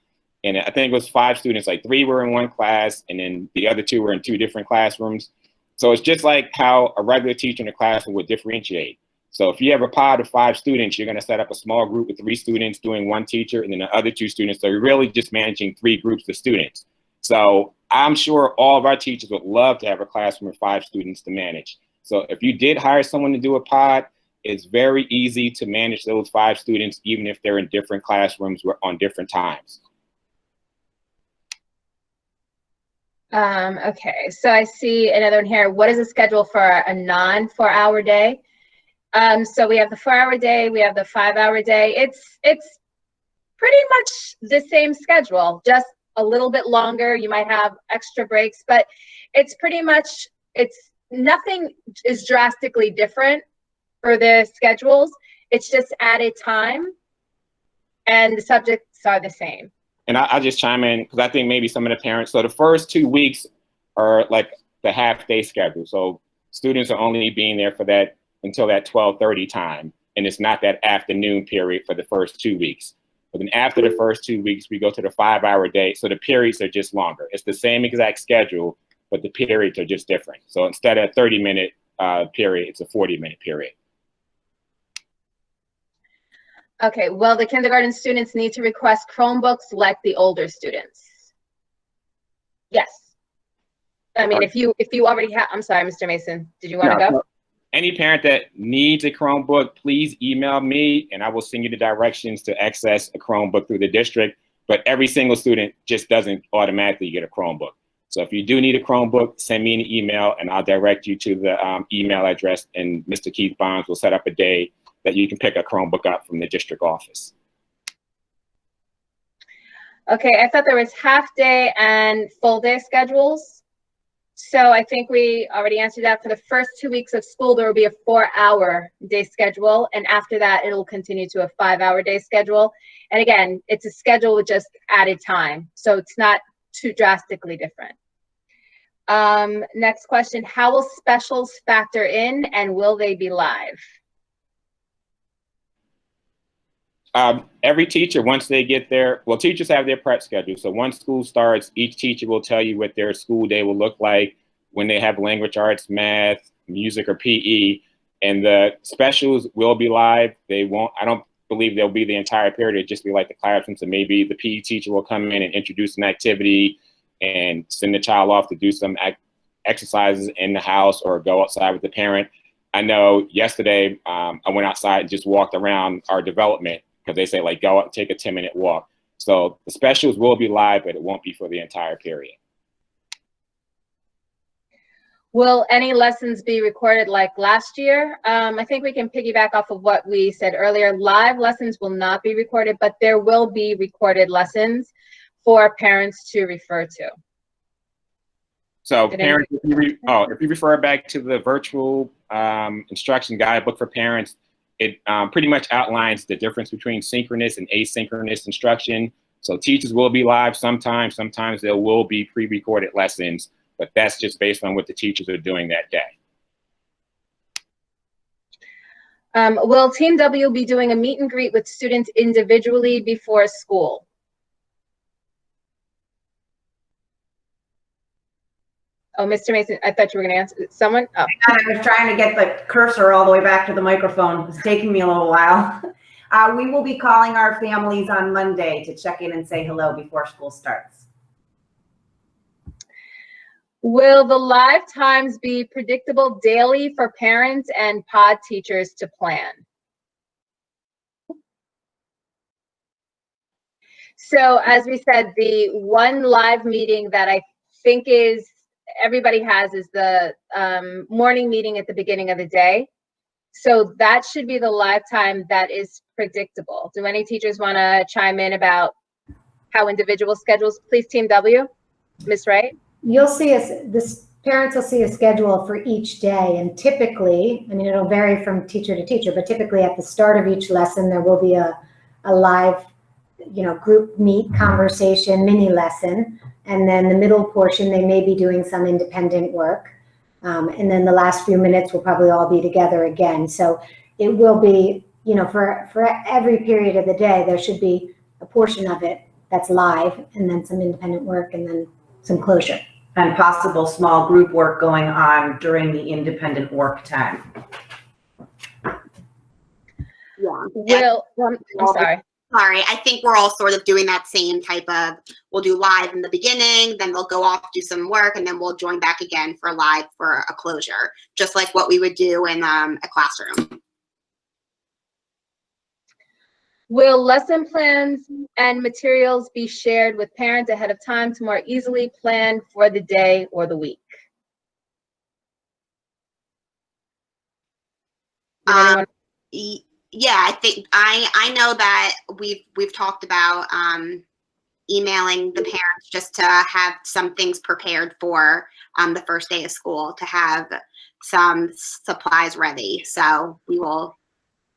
And I think it was 5 students, like 3 were in one class, and then the other 2 were in 2 different classrooms. So it's just like how a regular teacher in a classroom would differentiate. So if you have a pod of 5 students, you're going to set up a small group with 3 students doing one teacher, and then the other 2 students. So you're really just managing 3 groups of students. So I'm sure all of our teachers would love to have a classroom of 5 students to manage. So if you did hire someone to do a pod, it's very easy to manage those 5 students, even if they're in different classrooms on different times. Okay, so I see another one here. What is the schedule for a non-4-hour day? So we have the 4-hour day, we have the 5-hour day. It's pretty much the same schedule, just a little bit longer. You might have extra breaks, but it's pretty much, nothing is drastically different for the schedules. It's just added time and the subjects are the same. And I'll just chime in because I think maybe some of the parents, so the first 2 weeks are like the half-day schedule. So students are only being there for that until that 12:30 time. And it's not that afternoon period for the first 2 weeks. But then after the first 2 weeks, we go to the 5-hour day. So the periods are just longer. It's the same exact schedule, but the periods are just different. So instead of a 30-minute period, it's a 40-minute period. Okay, well, the kindergarten students need to request Chromebooks like the older students. Yes. I mean, if you already have, I'm sorry, Mr. Mason, did you want to go? Any parent that needs a Chromebook, please email me and I will send you the directions to access a Chromebook through the district. But every single student just doesn't automatically get a Chromebook. So if you do need a Chromebook, send me an email and I'll direct you to the email address, and Mr. Keith Bonds will set up a day that you can pick a Chromebook up from the district office. Okay, I thought there was half day and full day schedules. So I think we already answered that. For the first 2 weeks of school, there will be a 4-hour day schedule. And after that, it'll continue to a 5-hour day schedule. And again, it's a schedule with just added time. So it's not too drastically different. Next question, how will specials factor in and will they be live? Every teacher, once they get there, well, teachers have their prep schedule. So once school starts, each teacher will tell you what their school day will look like when they have language arts, math, music, or PE. And the specials will be live. They won't, I don't believe they'll be the entire period. It'll just be like the classroom. So maybe the PE teacher will come in and introduce an activity and send the child off to do some exercises in the house or go outside with the parent. I know yesterday I went outside and just walked around our development, because they say, like, go out and take a 10-minute walk. So the specials will be live, but it won't be for the entire period. Will any lessons be recorded like last year? I think we can piggyback off of what we said earlier. Live lessons will not be recorded, but there will be recorded lessons for parents to refer to. So parents, if you refer back to the virtual instruction guidebook for parents, it pretty much outlines the difference between synchronous and asynchronous instruction. So teachers will be live sometimes. Sometimes there will be pre-recorded lessons, but that's just based on what the teachers are doing that day. Will Team W be doing a meet and greet with students individually before school? Oh, Mr. Mason, I thought you were going to answer. Someone? Oh. I was trying to get the cursor all the way back to the microphone. It's taking me a little while. We will be calling our families on Monday to check in and say hello before school starts. Will the live times be predictable daily for parents and pod teachers to plan? So as we said, the one live meeting that I think is everybody has is the morning meeting at the beginning of the day. So that should be the live time that is predictable. Do any teachers want to chime in about how individual schedules? Please, Team W. Ms. Wright. You'll see parents will see a schedule for each day, and typically, I mean, it'll vary from teacher to teacher, but typically at the start of each lesson, there will be a live, group meet conversation, mini lesson. And then the middle portion, they may be doing some independent work. And then the last few minutes will probably all be together again. So it will be, for every period of the day, there should be a portion of it that's live, and then some independent work, and then some closure. And possible small group work going on during the independent work time. Yeah. I'm sorry. Sorry, I think we're all sort of doing that same type of, we'll do live in the beginning, then they'll go off, do some work, and then we'll join back again for live for a closure, just like what we would do in a classroom. Will lesson plans and materials be shared with parents ahead of time to more easily plan for the day or the week? Yeah, I think I know that we've talked about emailing the parents just to have some things prepared for the first day of school, to have some supplies ready. So we will.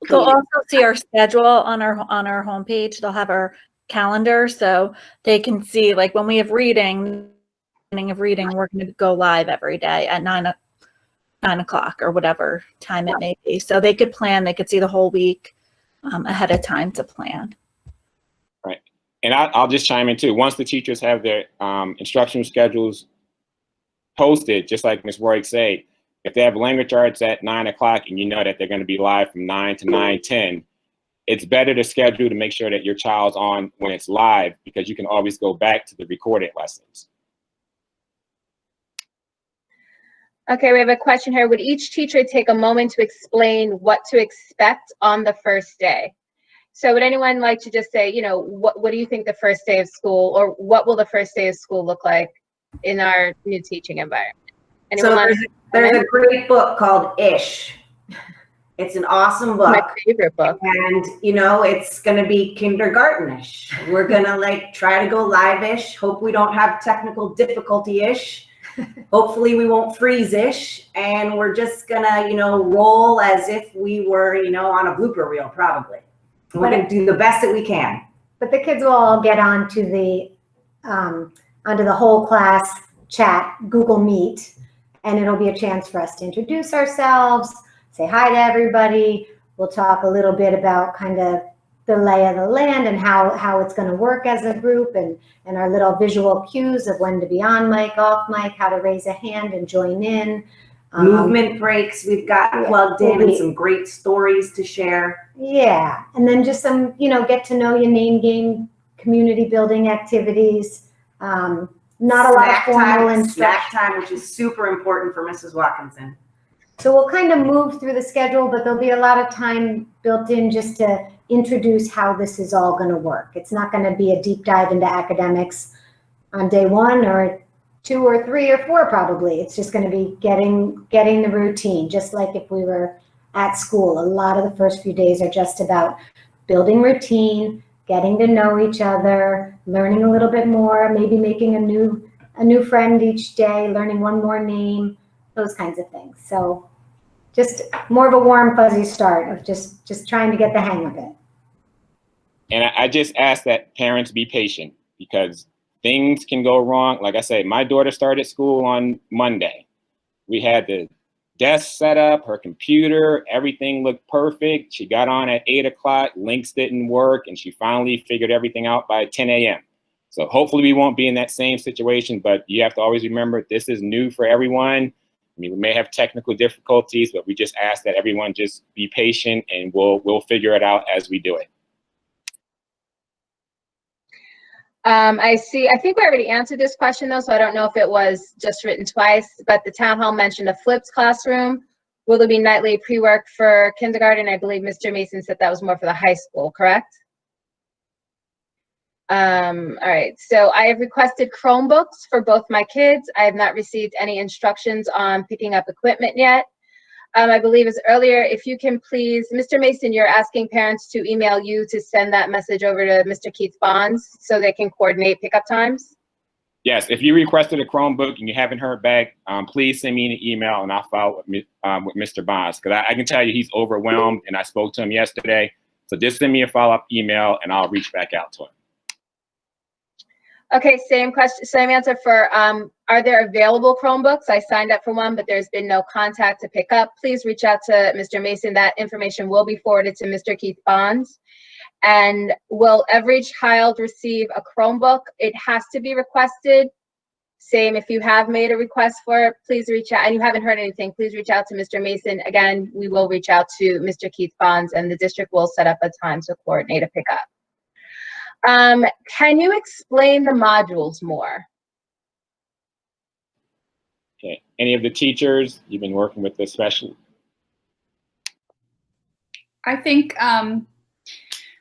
They'll also see our schedule on our homepage. They'll have our calendar, so they can see, like, when we have reading, we're going to go live every day at 9 o'clock or whatever time it may be. So they could plan, they could see the whole week ahead of time to plan. And I'll just chime in too. Once the teachers have their instructional schedules posted, just like Ms. Roy said, if they have language arts at 9 o'clock and you know that they're going to be live from 9 to 9:10, it's better to schedule to make sure that your child's on when it's live, because you can always go back to the recorded lessons. Okay, we have a question here. Would each teacher take a moment to explain what to expect on the first day? So would anyone like to just say, you know, what do you think the first day of school, or what will the first day of school look like in our new teaching environment? Anyone So there's a great book called Ish. It's an awesome book. My favorite book. And, you know, it's going to be kindergarten-ish. We're going to like try to go live-ish. Hope we don't have technical difficulty-ish. Hopefully we won't freeze-ish. And we're just going to, you know, roll as if we were, you know, on a blooper reel, probably. And we're going to do the best that we can. But the kids will all get onto the whole class chat, Google Meet, and it'll be a chance for us to introduce ourselves, say hi to everybody. We'll talk a little bit about kind of the lay of the land and how it's going to work as a group, and our little visual cues of when to be on mic, off mic, how to raise a hand and join in. Movement breaks we've got plugged in, and some great stories to share. Yeah, and then just some, you know, get to know you name game, community building activities. Not a lot of formal instruction. Snack time, which is super important for Mrs. Watkinson. So we'll kind of move through the schedule, but there'll be a lot of time built in just to introduce how this is all going to work. It's not going to be a deep dive into academics on day 1 or 2 or 3 or 4 probably. It's just going to be getting the routine, just like if we were at school. A lot of the first few days are just about building routine, getting to know each other, learning a little bit more, maybe making a new friend each day, learning one more name, those kinds of things. So just more of a warm, fuzzy start of just trying to get the hang of it. And I just ask that parents be patient, because things can go wrong. Like I said, my daughter started school on Monday. We had the desk set up, her computer, everything looked perfect. She got on at 8 o'clock, links didn't work, and she finally figured everything out by 10 a.m. So hopefully we won't be in that same situation, but you have to always remember this is new for everyone. I mean, we may have technical difficulties, but we just ask that everyone just be patient, and we'll figure it out as we do it. I think we already answered this question though, so I don't know if it was just written twice, but the town hall mentioned a flipped classroom. Will there be nightly pre-work for kindergarten? I believe Mr. Mason said that was more for the high school, correct? All right, so I have requested Chromebooks for both my kids. I have not received any instructions on picking up equipment yet. I believe as earlier, if you can please, Mr. Mason, you're asking parents to email you to send that message over to Mr. Keith Bonds so they can coordinate pickup times? Yes, if you requested a Chromebook and you haven't heard back, please send me an email and I'll follow with Mr. Bonds, because I can tell you he's overwhelmed, and I spoke to him yesterday. So just send me a follow-up email and I'll reach back out to him. Okay, same question, same answer for, are there available Chromebooks? I signed up for one, but there's been no contact to pick up. Please reach out to Mr. Mason. That information will be forwarded to Mr. Keith Bonds. And will every child receive a Chromebook? It has to be requested. Same, if you have made a request for it, please reach out, and you haven't heard anything, please reach out to Mr. Mason. Again, we will reach out to Mr. Keith Bonds, and the district will set up a time to coordinate a pickup. Can you explain the modules more? Okay, any of the teachers you've been working with this special? I think,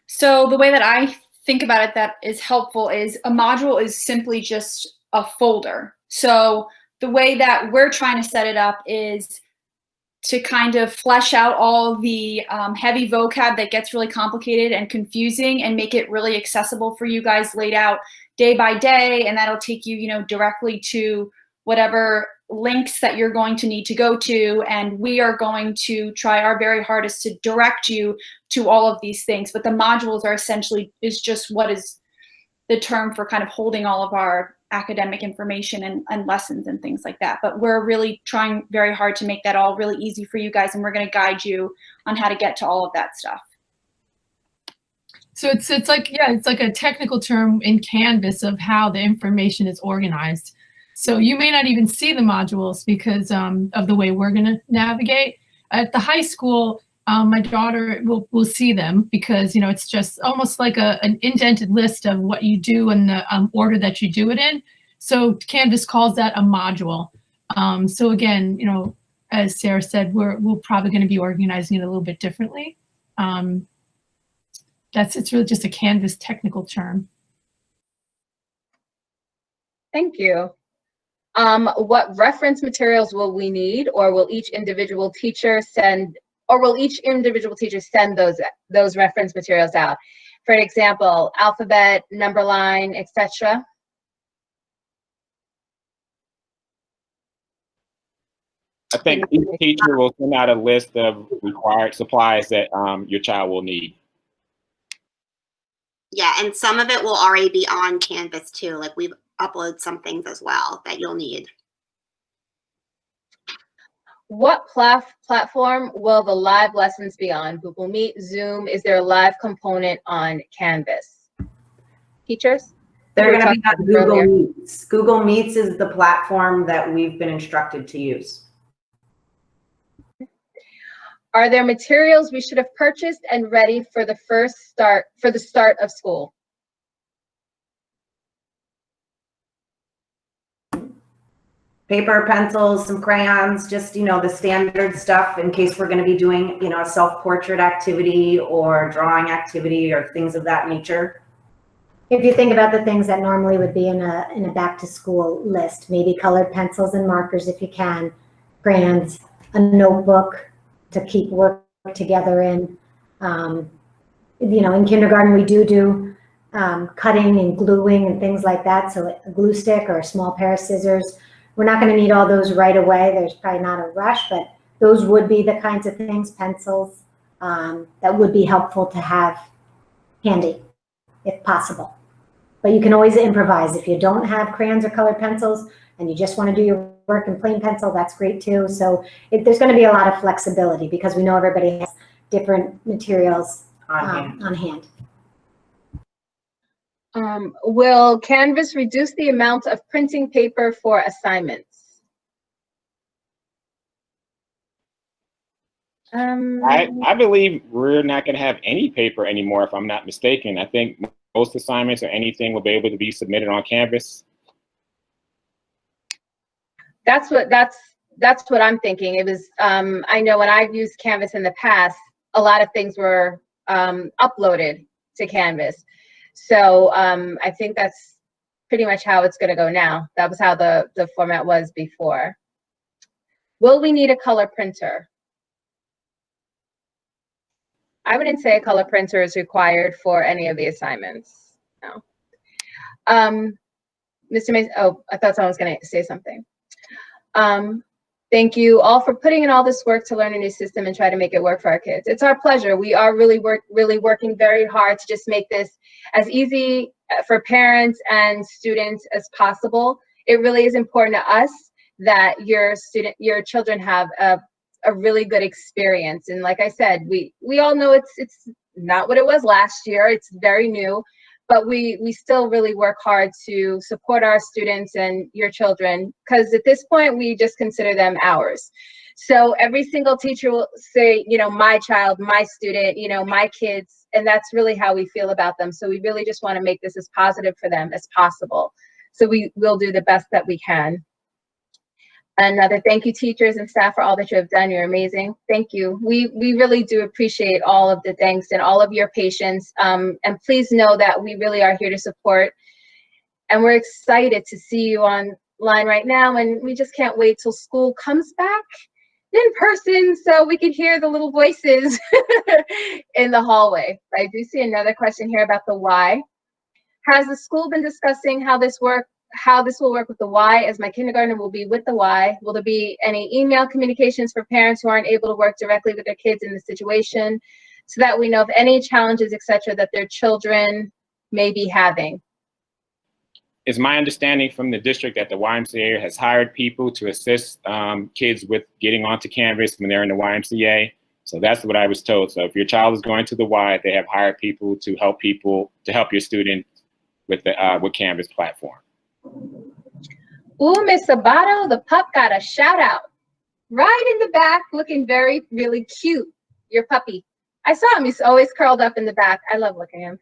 so the way that I think about it that is helpful is a module is simply just a folder. So the way that we're trying to set it up is to kind of flesh out all the heavy vocab that gets really complicated and confusing, and make it really accessible for you guys, laid out day by day, and that'll take you, directly to whatever links that you're going to need to go to, and we are going to try our very hardest to direct you to all of these things. But the modules are essentially is just what is the term for kind of holding all of our academic information and lessons and things like that. But we're really trying very hard to make that all really easy for you guys, and we're going to guide you on how to get to all of that stuff. So it's like, yeah, it's like a technical term in Canvas of how the information is organized. So you may not even see the modules because of the way we're going to navigate. At the high school, my daughter will see them because, you know, it's just almost like an indented list of what you do and the order that you do it in. So Canvas calls that a module. So again, you know, as Sarah said, we're probably going to be organizing it a little bit differently. It's really just a Canvas technical term. Thank you. What reference materials will we need, or will each individual teacher send, those reference materials out? For example, alphabet, number line, etc. I think each teacher will send out a list of required supplies that your child will need. Yeah, and some of it will already be on Canvas too. Like we've uploaded some things as well that you'll need. What platform will the live lessons be on? Google Meet, Zoom? Is there a live component on Canvas? Teachers? They're going to be on Google Meets. Google Meets is the platform that we've been instructed to use. Are there materials we should have purchased and ready for the start of school? Paper, pencils, some crayons, just, you know, the standard stuff in case we're going to be doing, you know, a self-portrait activity or drawing activity or things of that nature. If you think about the things that normally would be in a back to school list, maybe colored pencils and markers if you can, crayons, a notebook to keep work together in. You know, in kindergarten we do cutting and gluing and things like that. So a glue stick or a small pair of scissors. We're not going to need all those right away. There's probably not a rush, but those would be the kinds of things, pencils, that would be helpful to have handy if possible. But you can always improvise. If you don't have crayons or colored pencils and you just want to do your work in plain pencil, that's great too. So there's going to be a lot of flexibility because we know everybody has different materials on hand. Will Canvas reduce the amount of printing paper for assignments? I believe we're not going to have any paper anymore, if I'm not mistaken. I think most assignments or anything will be able to be submitted on Canvas. That's what I'm thinking. It was, I know when I've used Canvas in the past, a lot of things were uploaded to Canvas. So I think that's pretty much how it's going to go now. That was how the format was before. Will we need a color printer? I wouldn't say a color printer is required for any of the assignments. No. Mr. Mason, oh, I thought someone was going to say something. Thank you all for putting in all this work to learn a new system and try to make it work for our kids. It's our pleasure. We are really working very hard to just make this as easy for parents and students as possible. It really is important to us that your children have a really good experience. And like I said, we all know it's not what it was last year. It's very new. But we still really work hard to support our students and your children, because at this point, we just consider them ours. So every single teacher will say, you know, my child, my student, you know, my kids, and that's really how we feel about them. So we really just want to make this as positive for them as possible. So we will do the best that we can. Another thank you, teachers and staff, for all that you have done. You're amazing. Thank you. We really do appreciate all of the thanks and all of your patience. And please know that we really are here to support. And we're excited to see you online right now. And we just can't wait till school comes back in person so we can hear the little voices in the hallway. I do see another question here about the why. Has the school been discussing how this will work with the Y, as my kindergartner will be with the Y? Will there be any email communications for parents who aren't able to work directly with their kids in the situation, so that we know of any challenges, etc., that their children may be having? It's my understanding from the district that the YMCA has hired people to assist kids with getting onto Canvas when they're in the YMCA. So that's what I was told. So if your child is going to the Y, they have hired people to help your student with the with Canvas platform. Ooh, Miss Sabato, the pup got a shout out. Right in the back, looking really cute. Your puppy. I saw him. He's always curled up in the back. I love looking at him.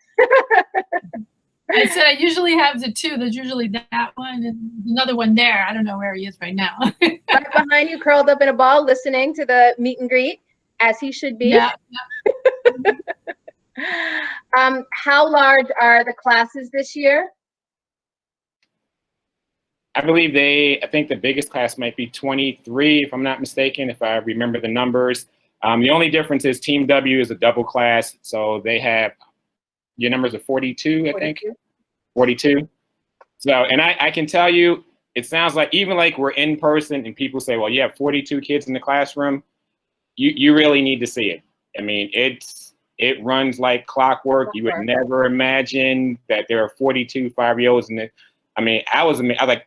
I said I usually have the two. There's usually that one and another one there. I don't know where he is right now. Right behind you, curled up in a ball, listening to the meet and greet, as he should be. Yeah. How large are the classes this year? I believe I think the biggest class might be 23, if I'm not mistaken, if I remember the numbers. The only difference is Team W is a double class, so they have, your numbers are 42, I think. 42. So, and I can tell you, it sounds like, even like we're in person and people say, well, you have 42 kids in the classroom, you really need to see it. I mean, it runs like clockwork. You would never imagine that there are 42 5-year-olds in it. I mean, I was like,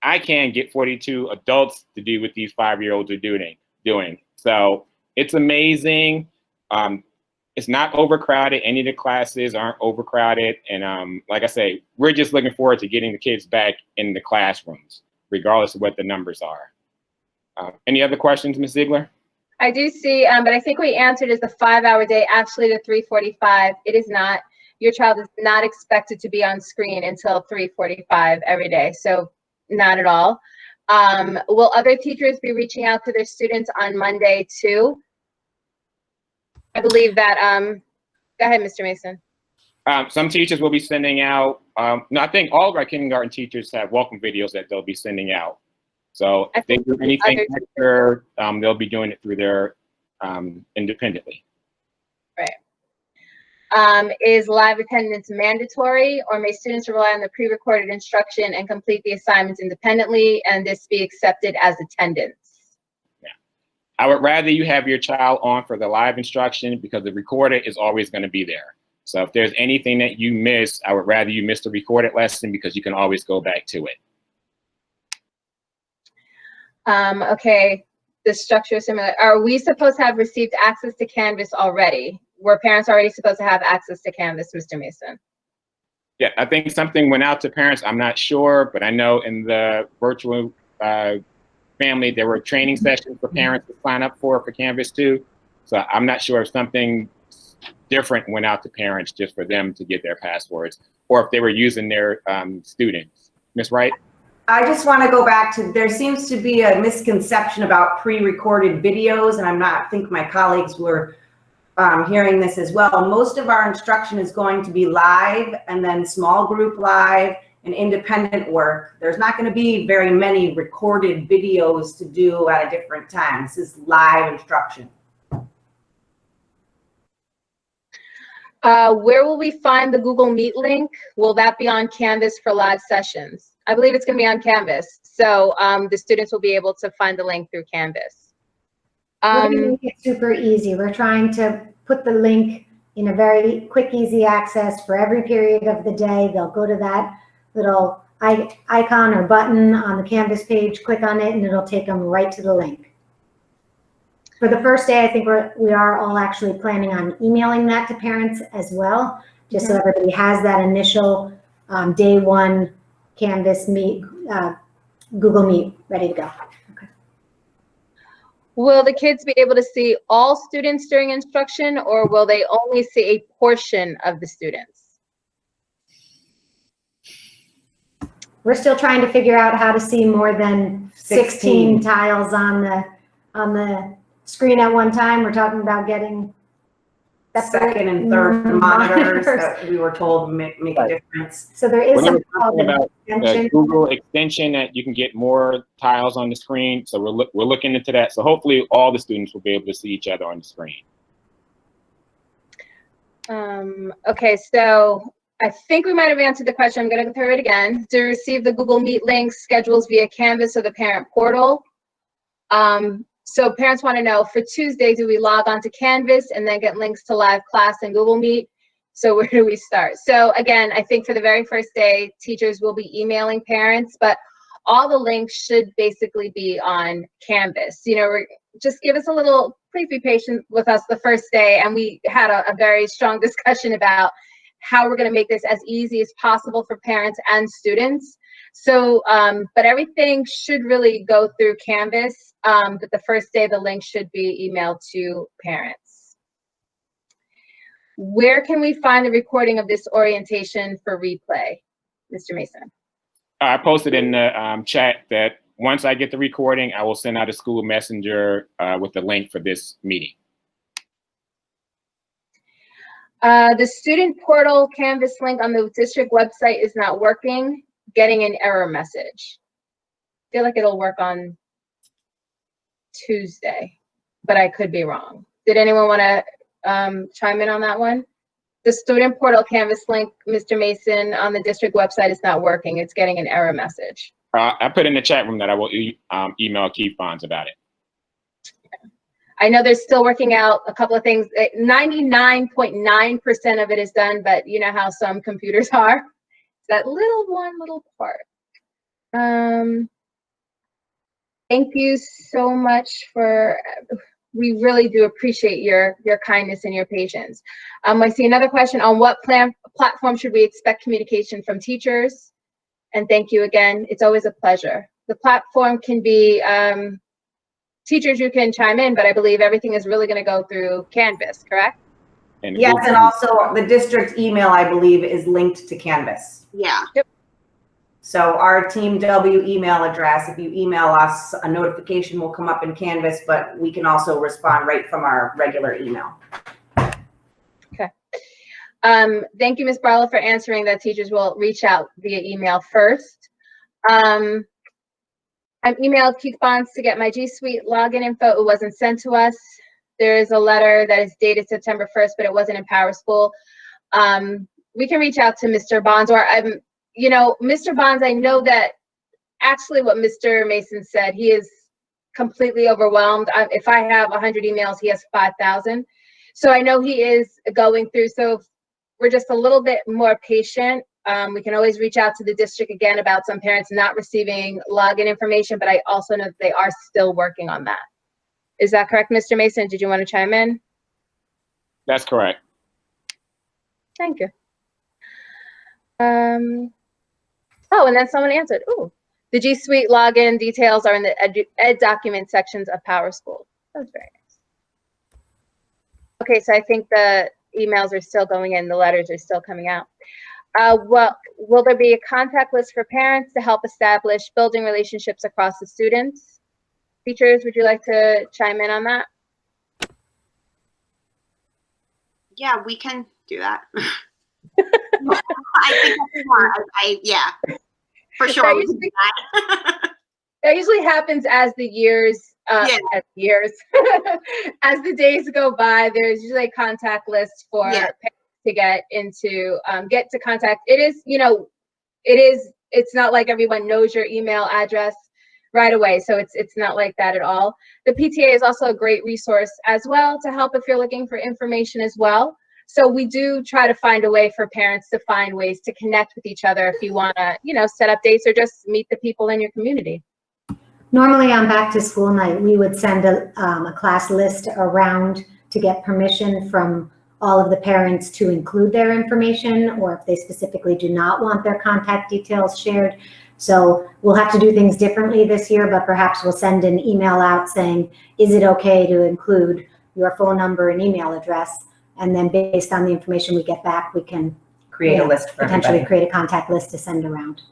I can't get 42 adults to do what these 5-year-olds are doing. So it's amazing. It's not overcrowded. Any of the classes aren't overcrowded. And like I say, we're just looking forward to getting the kids back in the classrooms, regardless of what the numbers are. Any other questions, Ms. Ziegler? I do see, but I think we answered is the 5-hour day actually to 3:45. It is not. Your child is not expected to be on screen until 3:45 every day. So not at all. Will other teachers be reaching out to their students on Monday too? I believe that, go ahead, Mr. Mason. Some teachers will be sending out, no, I think all of our kindergarten teachers have welcome videos that they'll be sending out. So if they do anything extra, they'll be doing it through their, independently. Right. Is live attendance mandatory, or may students rely on the pre-recorded instruction and complete the assignments independently and this be accepted as attendance? Yeah. I would rather you have your child on for the live instruction because the recorder is always going to be there. So if there's anything that you miss, I would rather you miss the recorded lesson because you can always go back to it. Okay, the structure is similar. Are we supposed to have received access to Canvas already? Were parents already supposed to have access to Canvas, Mr. Mason? Yeah, I think something went out to parents. I'm not sure, but I know in the virtual family, there were training sessions for parents to sign up for Canvas too. So I'm not sure if something different went out to parents just for them to get their passwords, or if they were using their students. Ms. Wright? I just want to go back to, there seems to be a misconception about pre-recorded videos, and I think my colleagues were hearing this as well. Most of our instruction is going to be live, and then small group live and independent work. There's not going to be very many recorded videos to do at a different time. This is live instruction. Where will we find the Google Meet link? Will that be on Canvas for live sessions? I believe it's going to be on Canvas. So the students will be able to find the link through Canvas. We're going to make it super easy. We're trying to put the link in a very quick, easy access for every period of the day. They'll go to that little icon or button on the Canvas page, click on it, and it'll take them right to the link. For the first day, I think we are all actually planning on emailing that to parents as well, just so everybody has that initial day one Canvas Meet, Google Meet ready to go. Okay. Will the kids be able to see all students during instruction, or will they only see a portion of the students? We're still trying to figure out how to see more than 16 tiles on the screen at one time. We're talking about getting second and third monitors that we were told make a difference. So there is something about the Google extension that you can get more tiles on the screen. So we're looking into that. So hopefully all the students will be able to see each other on the screen. Okay, so I think we might have answered the question. I'm going to go through it again. To receive the Google Meet links, schedules via Canvas or the parent portal. So parents want to know, for Tuesday, do we log on to Canvas and then get links to live class and Google Meet? So where do we start? So again, I think for the very first day, teachers will be emailing parents, but all the links should basically be on Canvas. You know, just give us a little please be patient with us the first day. And we had a very strong discussion about how we're going to make this as easy as possible for parents and students. So, but everything should really go through Canvas. But the first day, the link should be emailed to parents. Where can we find the recording of this orientation for replay, Mr. Mason? I posted in the chat that once I get the recording, I will send out a school messenger with the link for this meeting. The student portal Canvas link on the district website is not working, getting an error message. I feel like it'll work on Tuesday, but I could be wrong. Did anyone want to chime in on that one? The student portal Canvas link, Mr. Mason, on the district website is not working. It's getting an error message. I put in the chat room that I will email Keith Bonds about it. I know they're still working out a couple of things. 99.9% of it is done, but you know how some computers are. It's that little part. Thank you so much for, we really do appreciate your kindness and your patience. I see another question on what platform should we expect communication from teachers? And thank you again. It's always a pleasure. The platform can be, teachers, you can chime in, but I believe everything is really going to go through Canvas, correct? And Yes, and also the district email, I believe, is linked to Canvas. Yeah. Yep. So our Team W email address, if you email us, a notification will come up in Canvas, but we can also respond right from our regular email. Okay. Thank you, Ms. Barlow, for answering that teachers will reach out via email first. I've emailed Keith Bonds to get my G Suite login info. It wasn't sent to us. There is a letter that is dated September 1st, but it wasn't in PowerSchool. We can reach out to Mr. Bonds, or you know, Mr. Bonds, I know that actually what Mr. Mason said, he is completely overwhelmed. If I have 100 emails, he has 5,000. So I know he is going through. So if we're just a little bit more patient, we can always reach out to the district again about some parents not receiving login information, but I also know that they are still working on that. Is that correct, Mr. Mason? Did you want to chime in? That's correct. Thank you. Oh, and then someone answered. Oh, the G Suite login details are in the ed document sections of PowerSchool. That's very nice. Okay, so I think the emails are still going in. The letters are still coming out. Will there be a contact list for parents to help establish building relationships across the students? Teachers, would you like to chime in on that? Yeah, we can do that. I think that's smart. Yeah, for sure. That usually happens as the years, as the days go by. There's usually a contact list for parents to get into, get to contact. It is, you know, it's not like everyone knows your email address right away. So it's not like that at all. The PTA is also a great resource as well to help if you're looking for information as well. So we do try to find a way for parents to find ways to connect with each other if you want to, you know, set up dates or just meet the people in your community. Normally on back to school night, we would send a class list around to get permission from all of the parents to include their information, or if they specifically do not want their contact details shared. So we'll have to do things differently this year, but perhaps we'll send an email out saying, is it okay to include your phone number and email address? And then based on the information we get back, we can create a list for potentially everybody. create a contact list to send around.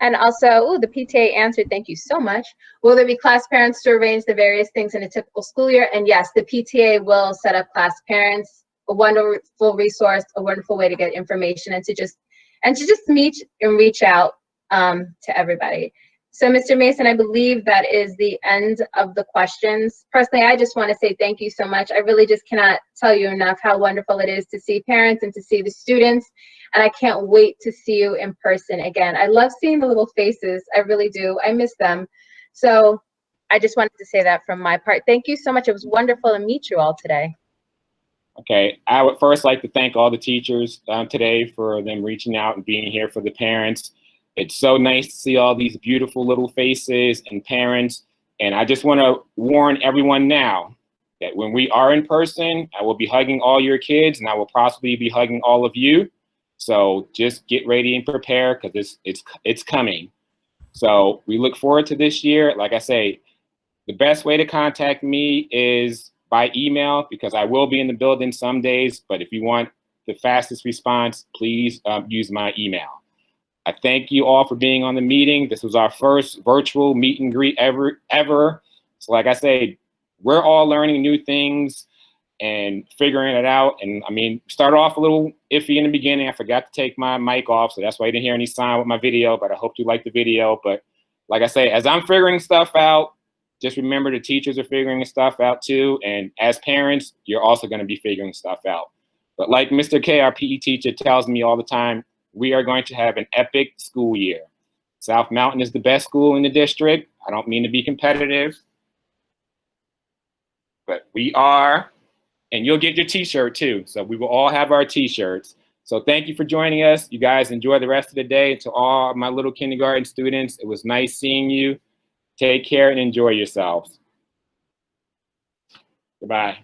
And also, the PTA answered, thank you so much. Will there be class parents to arrange the various things in a typical school year? And yes, the PTA will set up class parents, a wonderful resource, a wonderful way to get information and to just meet and reach out to everybody. So Mr. Mason, I believe that is the end of the questions. Personally, I just want to say thank you so much. I really just cannot tell you enough how wonderful it is to see parents and to see the students. And I can't wait to see you in person again. I love seeing the little faces. I really do. I miss them. So I just wanted to say that from my part. Thank you so much. It was wonderful to meet you all today. Okay, I would first like to thank all the teachers today for them reaching out and being here for the parents. It's so nice to see all these beautiful little faces and parents And I just want to warn everyone now that when we are in person, I will be hugging all your kids and I will possibly be hugging all of you. So just get ready and prepare because it's coming. So we look forward to this year. Like I say, the best way to contact me is by email because I will be in the building some days. But if you want the fastest response, please use my email. I thank you all for being on the meeting. This was our first virtual meet and greet ever. So like I say, we're all learning new things and figuring it out. And I mean, started off a little iffy in the beginning. I forgot to take my mic off, so that's why you didn't hear any sound with my video, but I hope you like the video. But like I say, as I'm figuring stuff out, just remember the teachers are figuring stuff out too. And as parents, you're also gonna be figuring stuff out. But like Mr. K, our PE teacher, tells me all the time, we are going to have an epic school year. South Mountain is the best school in the district. I don't mean to be competitive, but we are, and you'll get your t-shirt too. So we will all have our t-shirts. So thank you for joining us. You guys enjoy the rest of the day. To all my little kindergarten students, it was nice seeing you. Take care and enjoy yourselves. Goodbye.